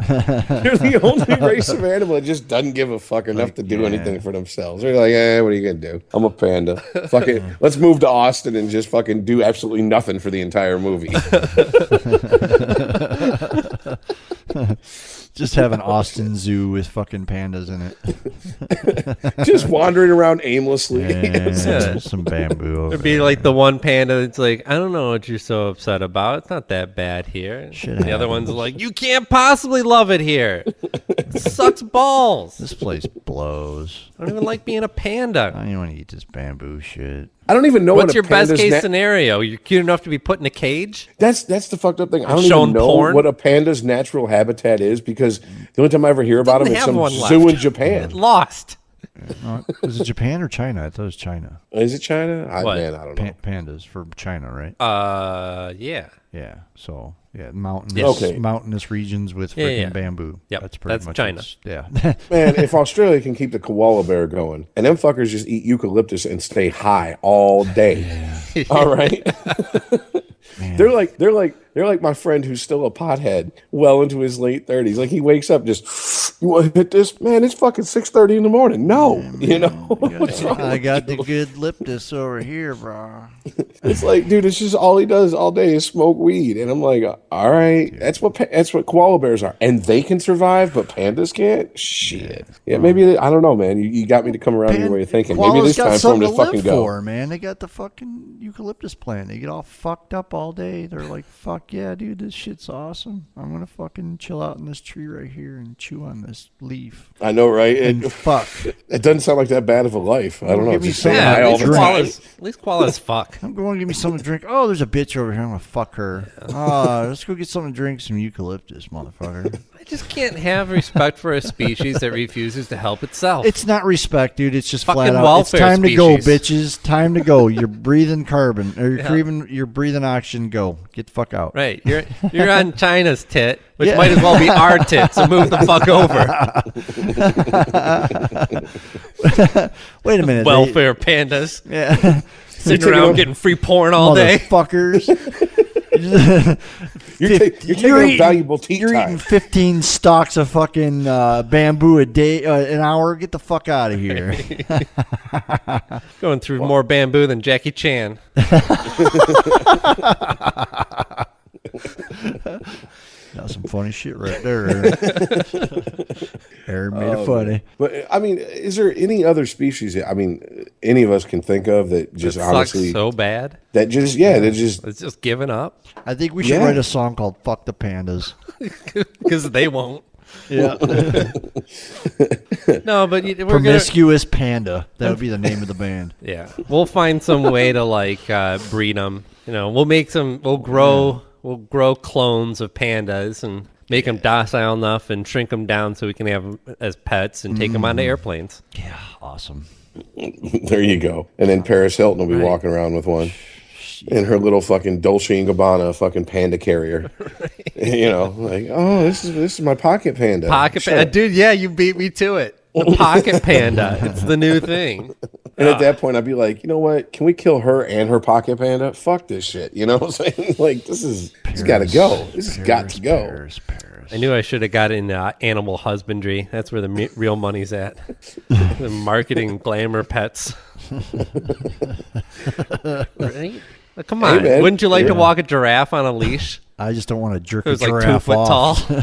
They're the only race of animal that just doesn't give a fuck enough to do anything for themselves. They're like, what are you gonna do? I'm a panda. Fucking, let's move to Austin and just fucking do absolutely nothing for the entire movie. Just have an Austin zoo with fucking pandas in it. Just wandering around aimlessly. Yeah, some bamboo over It'd be there. like the one panda that's like, I don't know what you're so upset about. It's not that bad here. Shit The other happens. one's like, you can't possibly love it here. It sucks balls. This place blows. I don't even like being a I panda. don't even want to eat this bamboo shit. I don't even know What's what your a best panda's case scenario? You're cute enough to be put in a cage? That's the fucked up thing. I don't Shown even know porn? what a panda's natural habitat is because the only time I ever hear about them Didn't is have some one zoo left. in Japan. It lost. Is it Japan or China? I thought it was China. Is it China? What? Man, I don't know. Pandas for China, right? Yeah. Yeah. So mountainous, Yes. Okay. mountainous regions with Yeah, freaking yeah. bamboo. Yep, That's pretty that's much China. Yeah. Man, if Australia can keep the koala bear going, and them fuckers just eat eucalyptus and stay high all day, all right? They're like my friend who's still a pothead, well into his late 30s. Like he wakes up just, you want to hit this? Man, it's fucking 6:30 in the morning. No, you know what's wrong? I got the good liptus over here, bro. It's like, dude, it's just all he does all day is smoke weed, and I'm like, all right, that's what koala bears are, and they can survive, but pandas can't. Shit, yeah, maybe I don't know, man. You got me to come around your way of thinking. Maybe Koalas this got time for them something to fucking live go. for, man. They got the fucking eucalyptus plant. They get all fucked up all day. They're like, fuck yeah, dude, this shit's awesome. I'm gonna fucking chill out in this tree right here and chew on this leaf. I know, right? And fuck. It doesn't sound like that bad of a life. I don't know. Give me Just some- saying Yeah, hi at all least the time. koalas, at least koalas fuck. I'm going to give me something to drink. Oh, there's a bitch over here. I'm gonna fuck her. Let's go get something to drink. Some eucalyptus, motherfucker. I just can't have respect for a species that refuses to help itself. It's not respect, dude. It's just Fucking flat out. It's welfare time to go, species. bitches. Time to go. You're breathing carbon, or you're breathing oxygen. Go. Get the fuck out. right. You're on China's tit, which Yeah. might as well be our tit, so move the fuck over. Wait a minute. Welfare pandas. Yeah. Sitting around getting free porn all day. Motherfuckers. You're taking a valuable tea You're time. eating 15 stalks of fucking bamboo a day, an hour. Get the fuck out of here. Going through more bamboo than Jackie Chan. That's some funny shit right there. Aaron made it funny. But I mean, is there any other species? I mean, any of us can think of that just It honestly sucks so bad. that just It's just giving up I think we should Yeah. write a song called "Fuck the Pandas." because they won't. Yeah. No, but we're gonna. Promiscuous Panda. That would be the name of the band. Yeah, we'll find some way to like breed them. You know, we'll make some. We'll grow clones of pandas and make them docile enough and shrink them down so we can have them as pets and take them onto airplanes. Yeah, awesome. there you go. And then Paris Hilton will be Right. walking around with one. In her little fucking Dolce & Gabbana fucking panda carrier. You know, like, oh, this is my pocket panda. Pocket Sure. panda, dude. Yeah, you beat me to it. The pocket panda. It's the new thing. And at that point, I'd be like, you know what? Can we kill her and her pocket panda? Fuck this shit. You know what I'm saying? Like, this has got to go. This has got to go. Paris. I knew I should have got in animal husbandry. That's where the real money's at. The marketing glamour pets. Right? come on. man. Wouldn't you like to walk a giraffe on a leash? I just don't want to jerk It a was like 2 giraffe foot off. tall.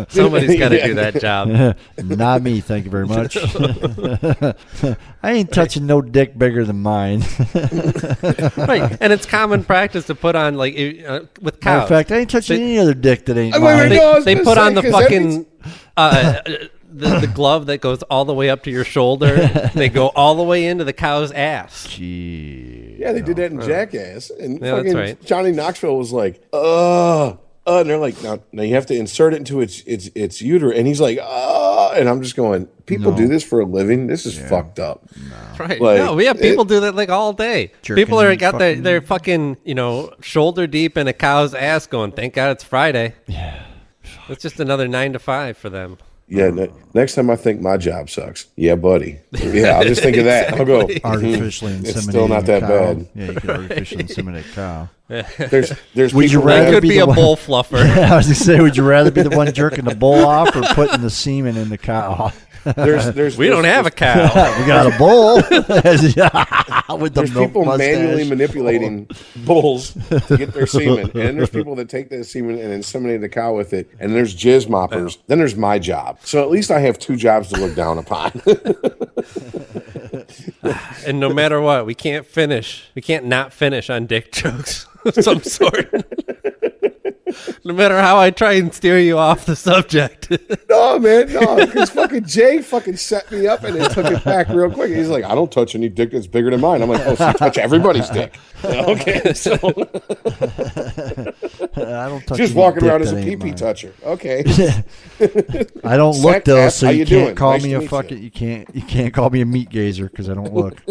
Somebody's got to do that job. Not me, thank you very much. I ain't touching no dick bigger than mine. Right, and it's common practice to put on like with cows. Matter of fact, I ain't touching any other dick that ain't Wait, wait, mine. no, I was They gonna put say, on the 'cause that fucking the glove that goes all the way up to your shoulder. They go all the way into the cow's ass. Gee. Yeah, they did that in Jackass, and Yeah, that's fucking right. Johnny Knoxville was like, and they're like, now you have to insert it into its uterus, and he's like, and I'm just going, people do this for a living. This is fucked up. Right. Like, No, yeah, people do that like all day. Jerking People are got fucking- their fucking, shoulder deep in a cow's ass going, thank God it's Friday. Yeah. It's just another 9 to 5 for them. Yeah, next time I think my job sucks. Yeah, buddy. Yeah, I'll just think of that. I'll go. Artificially inseminating It's still not a that cow. bad. Yeah, you can artificially inseminate a cow. There's Would you people rather That could be be the a one- bull fluffer. I was going to say, would you rather be the one jerking the bull off or putting the semen in the cow? We don't have a cow. We got a bull with the There's milk people mustache. manually manipulating bulls to get their semen, and then there's people that take that semen and inseminate the cow with it, and there's jizz moppers. Then there's my job. So at least I have 2 jobs to look down upon. And no matter what, we can't finish. We can't not finish on dick jokes of some sort. No matter how I try and steer you off the subject. No, man, no, because fucking Jay fucking set me up and then took it back real quick. He's like, I don't touch any dick that's bigger than mine. I'm like, oh, so you touch everybody's dick. Okay, so I don't touch just any walking dick around as a that ain't pee-pee mine. toucher. Okay. I don't Sack look though, Cat, so how you you can't doing? call Nice me to a meet fucking. You can't call me a meat gazer because I don't look.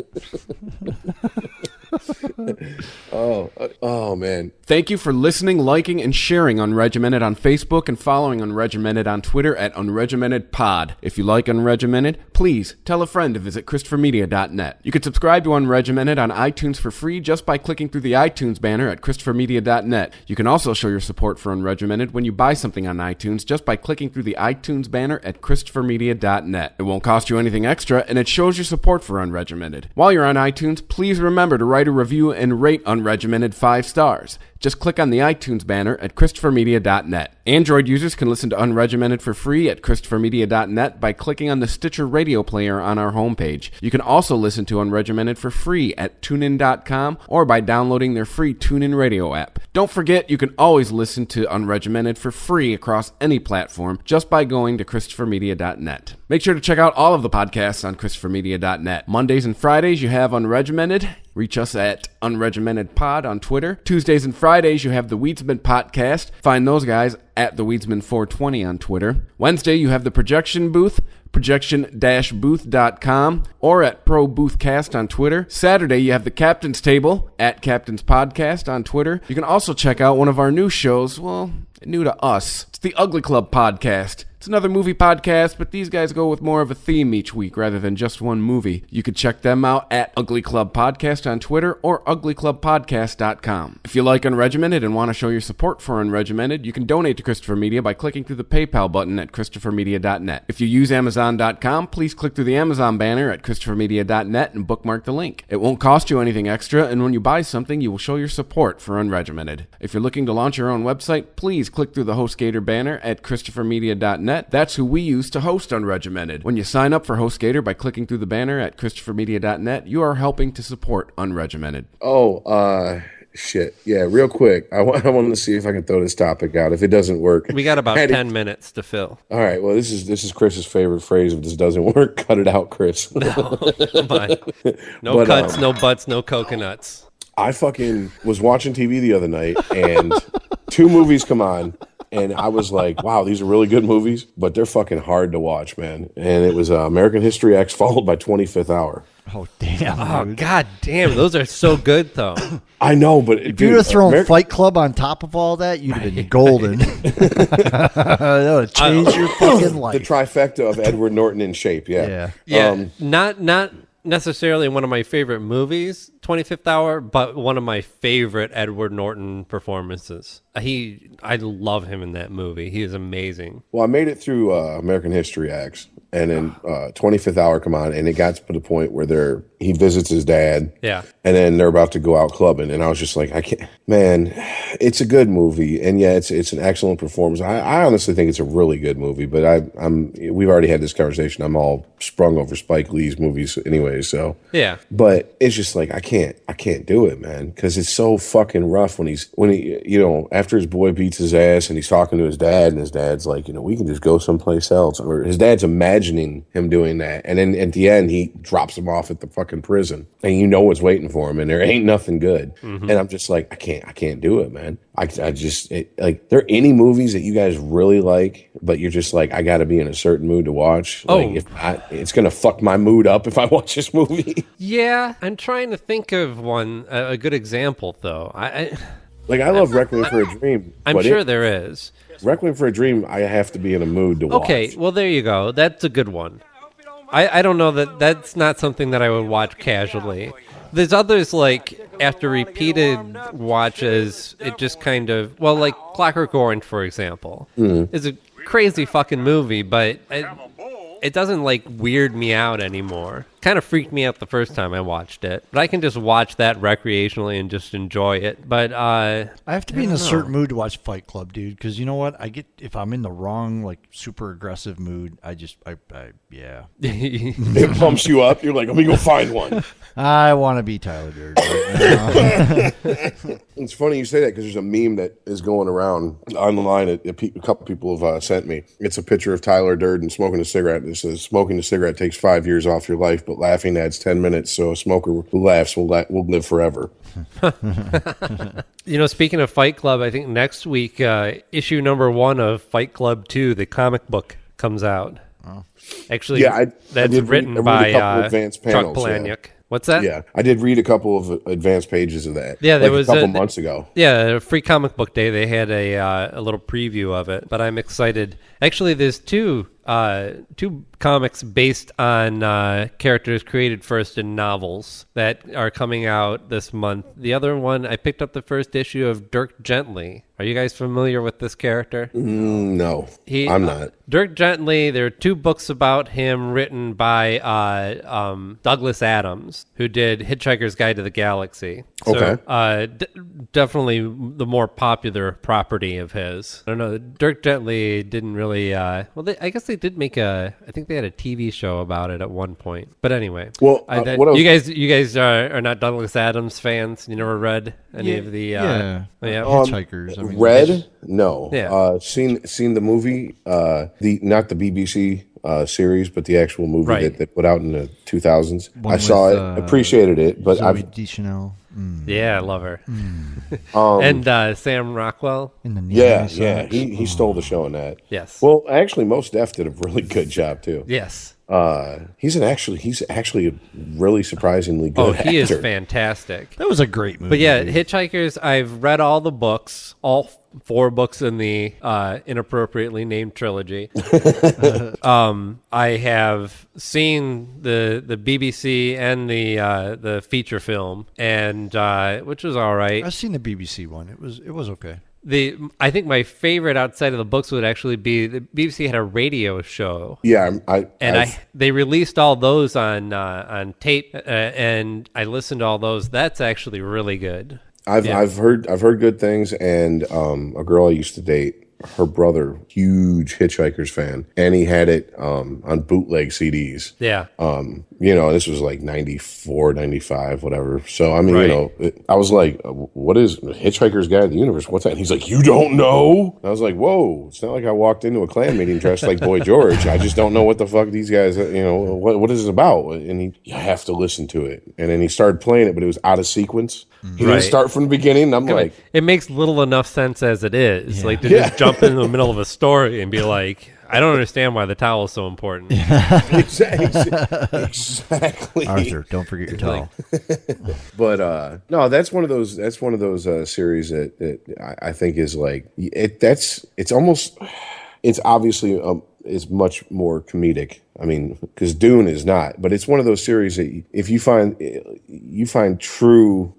Oh, man. Thank you for listening, liking, and sharing Unregimented on Facebook and following Unregimented on Twitter at UnregimentedPod. If you like Unregimented, please tell a friend to visit ChristopherMedia.net. You can subscribe to Unregimented on iTunes for free just by clicking through the iTunes banner at ChristopherMedia.net. You can also show your support for Unregimented when you buy something on iTunes just by clicking through the iTunes banner at ChristopherMedia.net. It won't cost you anything extra, and it shows your support for Unregimented. While you're on iTunes, please remember to write a review and rate Unregimented 5 stars. Just click on the iTunes banner at ChristopherMedia.net. Android users can listen to Unregimented for free at ChristopherMedia.net by clicking on the Stitcher radio player on our homepage. You can also listen to Unregimented for free at TuneIn.com or by downloading their free TuneIn radio app. Don't forget, you can always listen to Unregimented for free across any platform just by going to ChristopherMedia.net. Make sure to check out all of the podcasts on ChristopherMedia.net. Mondays and Fridays, you have Unregimented. Reach us at UnregimentedPod on Twitter. Tuesdays and Fridays, you have the Weedsman Podcast. Find those guys at the Weedsman420 on Twitter. Wednesday, you have the Projection Booth, projection-booth.com, or at Pro Boothcast on Twitter. Saturday, you have the Captain's Table at Captain's Podcast on Twitter. You can also check out one of our new shows, well, new to us. It's the Ugly Club Podcast. It's another movie podcast, but these guys go with more of a theme each week rather than just one movie. You can check them out at Ugly Club Podcast on Twitter or uglyclubpodcast.com. If you like Unregimented and want to show your support for Unregimented, you can donate to Christopher Media by clicking through the PayPal button at ChristopherMedia.net. If you use Amazon.com, please click through the Amazon banner at ChristopherMedia.net and bookmark the link. It won't cost you anything extra, and when you buy something, you will show your support for Unregimented. If you're looking to launch your own website, please click through the HostGator banner at ChristopherMedia.net. That's who we use to host Unregimented. When you sign up for HostGator by clicking through the banner at ChristopherMedia.net, you are helping to support Unregimented. Shit. Yeah, real quick. I wanted to see if I can throw this topic out. If it doesn't work, We got about 10 minutes to fill. All right. Well, this is Chris's favorite phrase. If this doesn't work, cut it out, Chris. Come on. No cuts, no butts, no coconuts. I fucking was watching TV the other night, and 2 movies come on. And I was like, wow, these are really good movies, but they're fucking hard to watch, man. And it was American History X followed by 25th Hour. Oh, damn. Oh, dude. god damn. Those are so good, though. I know, but If you'd have thrown Fight Club on top of all that, you'd have been golden. That would have changed your fucking life. the trifecta of Edward Norton in shape, yeah. Yeah. Not necessarily one of my favorite movies, 25th Hour, but one of my favorite Edward Norton performances. I love him in that movie. He is amazing. Well, I made it through American History X, and then 25th Hour come on, and it got to the point where he visits his dad. Yeah. And then they're about to go out clubbing, and I was just like, I can't, man. It's a good movie, and yeah, it's an excellent performance. I honestly think it's a really good movie, but we've already had this conversation. I'm all sprung over Spike Lee's movies anyway, so yeah. But it's just like I can't do it, man, because it's so fucking rough when he after his boy beats his ass and he's talking to his dad, and his dad's like, we can just go someplace else, or his dad's imagining him doing that, and then at the end he drops him off at the fucking prison, and what's waiting for him, and there ain't nothing good. And I'm just like, I can't do it, man. There are any movies that you guys really like, but you're just like, I got to be in a certain mood to watch. It's gonna fuck my mood up if I watch this movie. Yeah, I'm trying to think of one, a good example though. I love Requiem for a Dream. I'm sure there is. Requiem for a Dream, I have to be in a mood to watch. Okay, well there you go. That's a good one. I don't know that's not something that I would watch casually. There's others, like, after repeated watches, it just kind of, like Clockwork Orange, for example, is a crazy fucking movie, but it doesn't, like, weird me out anymore. Kind of freaked me out the first time I watched it, but I can just watch that recreationally and just enjoy it. But I have to be in a certain mood to watch Fight Club, dude, because you know what? If I'm in the wrong, like, super aggressive mood, yeah. It pumps you up. You're like, let me go find one. I want to be Tyler Durden right now. It's funny you say that, because there's a meme that is going around online that a couple people have sent me. It's a picture of Tyler Durden smoking a cigarette. It says, smoking a cigarette takes 5 years off your life, but laughing adds 10 minutes, so a smoker who laughs will live forever. Speaking of Fight Club, I think next week, issue number 1 of Fight Club 2, the comic book, comes out. Oh. Actually, that's written by Chuck Palahniuk. Yeah. What's that? Yeah, I did read a couple of advanced pages of that. Yeah, there was a couple months ago. Yeah, a free comic book day. They had a little preview of it, but I'm excited. Actually, there's two comics based on characters created first in novels that are coming out this month. The other one, I picked up the first issue of Dirk Gently. Are you guys familiar with this character? No, I'm not. Dirk Gently, there are 2 books about him written by Douglas Adams, who did Hitchhiker's Guide to the Galaxy. Okay. Definitely the more popular property of his. I don't know. Dirk Gently didn't really... I guess they did make I think they had a TV show about it at one point. But anyway. Well, you guys are not Douglas Adams fans? You never read any of the... Hitchhikers. I mean, read? No. Yeah. Seen the movie, not the BBC series, but the actual movie that put out in the 2000s. I saw it, appreciated it, but Zooey Deschanel. Yeah, I love her. And Sam Rockwell. He stole the show in that. Yes. Well, actually, Mos Def did a really good job too. Yes. He's actually a really surprisingly good actor. He is fantastic. That was a great movie. But yeah, Hitchhikers, I've read all the books, all 4 books in the inappropriately named trilogy. I have seen the BBC and the feature film, and which was all right. I've seen the BBC one. It was okay. I think my favorite outside of the books would actually be the BBC had a radio show. Yeah, they released all those on tape, and I listened to all those. That's actually really good. I've heard good things, and a girl I used to date, her brother, huge Hitchhikers fan, and he had it on bootleg CDs. Yeah. This was like 94, 95, whatever. So, I mean, I was like, what is Hitchhiker's Guide to the Universe? What's that? And he's like, you don't know? And I was like, whoa, it's not like I walked into a Klan meeting dressed like Boy George. I just don't know what the fuck these guys, what is it about? And you have to listen to it. And then he started playing it, but it was out of sequence. He didn't start from the beginning. I'm like... It makes little enough sense as it is. Yeah. Like, to just jump in the middle of a story and be like... I don't understand why the towel is so important. Exactly. Arthur, don't forget your towel. But no, that's one of those series that I think is like it's obviously is much more comedic. I mean, because Dune is not, but it's one of those series that if you find true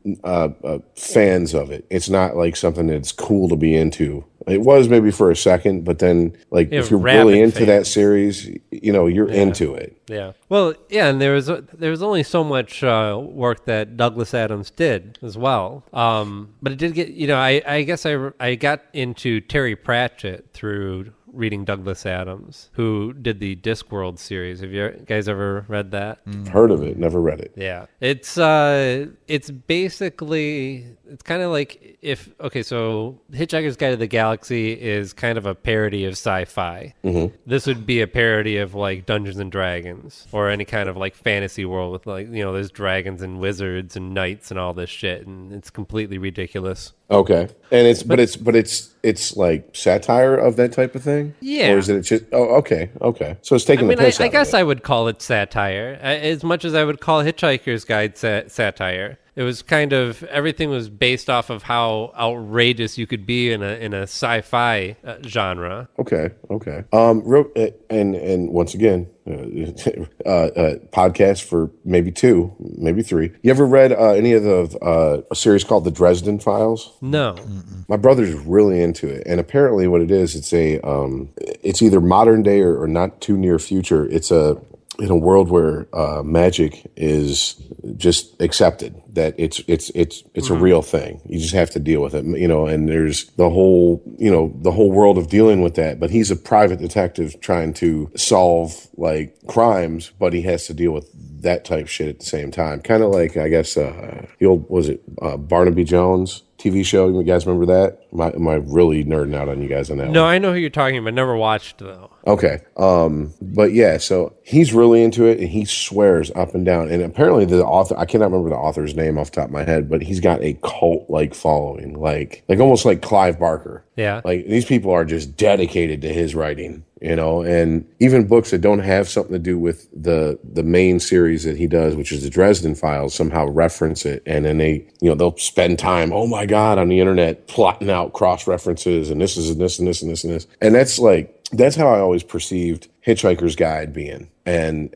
fans of it, it's not like something that's cool to be into. It was maybe for a second, but then like Yeah, if you're rabid really into that fans. series, you're into it. Yeah. Well, yeah, and there was only so much work that Douglas Adams did as well. But it did get, I guess I got into Terry Pratchett through reading Douglas Adams, who did the Discworld series. Have you guys ever read that? Heard of it, never read it. Yeah. It's basically, it's kind of like so Hitchhiker's Guide to the Galaxy is kind of a parody of sci-fi. Mm-hmm. This would be a parody of like Dungeons and Dragons or any kind of like fantasy world with like, there's dragons and wizards and knights and all this shit, and it's completely ridiculous. Okay, and it's like satire of that type of thing. Yeah. Or is it just? Oh, okay. So it's taking the piss out I of guess it. I would call it satire as much as I would call Hitchhiker's Guide satire. It was kind of, everything was based off of how outrageous you could be in a sci-fi genre. Okay. And once again, podcast for maybe 2, maybe 3. You ever read any of a series called The Dresden Files? No. My brother's really into it, and apparently, what it is, it's either modern day or not too near future. It's in a world where magic is just accepted, that it's a real thing. You just have to deal with it, and there's the whole world of dealing with that. But he's a private detective trying to solve like crimes, but he has to deal with that type shit at the same time. Kind of like, I guess, the old, Barnaby Jones TV show? You guys remember that? Am I really nerding out on you guys on that one? No, I know who you're talking about. Never watched, though. Okay. But yeah, so he's really into it, and he swears up and down. And apparently the author, I cannot remember the author's name off the top of my head, but he's got a cult-like following, like almost like Clive Barker. Yeah. Like, these people are just dedicated to his writing, and even books that don't have something to do with the main series that he does, which is the Dresden Files, somehow reference it. And then they'll spend time, oh my God, on the internet plotting out cross references and this is this and this and this and this. And that's how I always perceived Hitchhiker's Guide being. And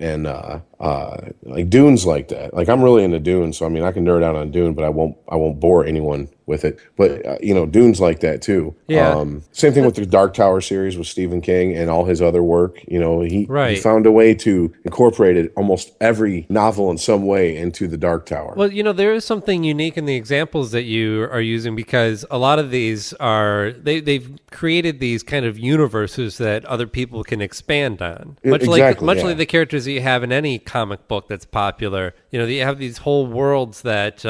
like Dune's like that. Like, I'm really into Dune, so I mean I can nerd out on Dune, but I won't bore anyone with it. But Dune's like that too. Yeah. Same thing with the Dark Tower series with Stephen King and all his other work. He Right. found a way to incorporate almost every novel in some way into the Dark Tower. Well, there is something unique in the examples that you are using, because a lot of these are they've created these kind of universes that other people can expand on. Much like the characters that you have in any comic book that's popular. You have these whole worlds that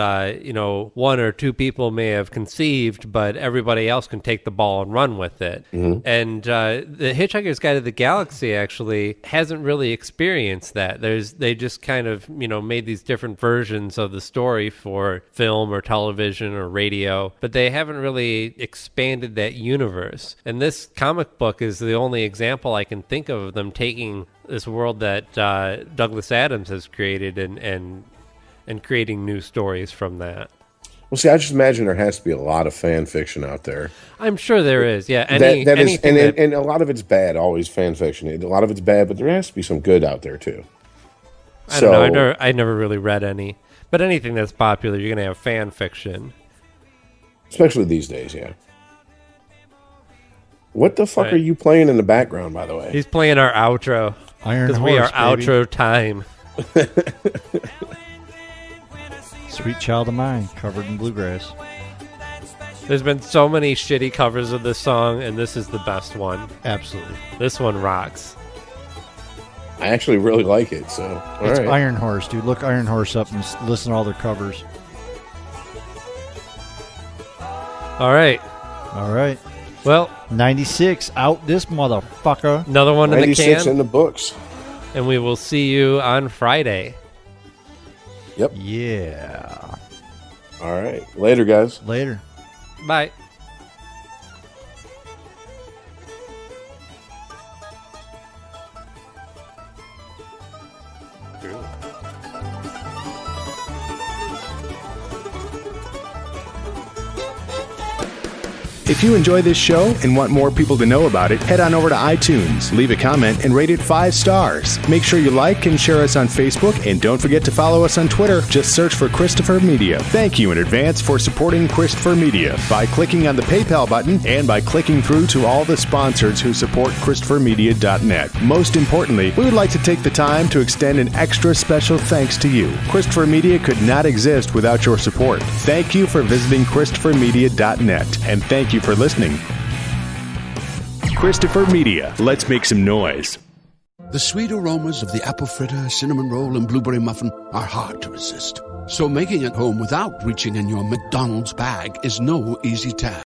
one or two people may have conceived, but everybody else can take the ball and run with it. Mm-hmm. And the Hitchhiker's Guide to the Galaxy actually hasn't really experienced that. They just kind of made these different versions of the story for film or television or radio, but they haven't really expanded that universe. And this comic book is the only example I can think of them taking this world that Douglas Adams has created and creating new stories from that. Well, see, I just imagine there has to be a lot of fan fiction out there. I'm sure there is, yeah. And a lot of it's bad, always fan fiction. A lot of it's bad, but there has to be some good out there too. I don't know. I never really read any. But anything that's popular, you're going to have fan fiction. Especially these days, yeah. What the fuck are you playing in the background, by the way? He's playing our outro. Iron Because Horse, we are baby. outro time. Sweet Child of Mine, covered in bluegrass. There's been so many shitty covers of this song, and this is the best one. Absolutely. This one rocks. I actually really like it, so all It's right. Iron Horse, dude. Look Iron Horse up and listen to all their covers. All right. All right. Well, 96 out this motherfucker. another one in the 96 can. in the books. And we will see you on Friday. Yep. Yeah. All right. Later, guys. Later. Bye. If you enjoy this show and want more people to know about it, head on over to iTunes, leave a comment, and rate it 5 stars. Make sure you like and share us on Facebook, and don't forget to follow us on Twitter. Just search for Christopher Media. Thank you in advance for supporting Christopher Media by clicking on the PayPal button and by clicking through to all the sponsors who support ChristopherMedia.net. Most importantly, we would like to take the time to extend an extra special thanks to you. Christopher Media could not exist without your support. Thank you for visiting ChristopherMedia.net, and thank you for listening. Christopher Media. Let's make some noise. The sweet aromas of the apple fritter, cinnamon roll, and blueberry muffin are hard to resist. So making it home without reaching in your McDonald's bag is no easy task.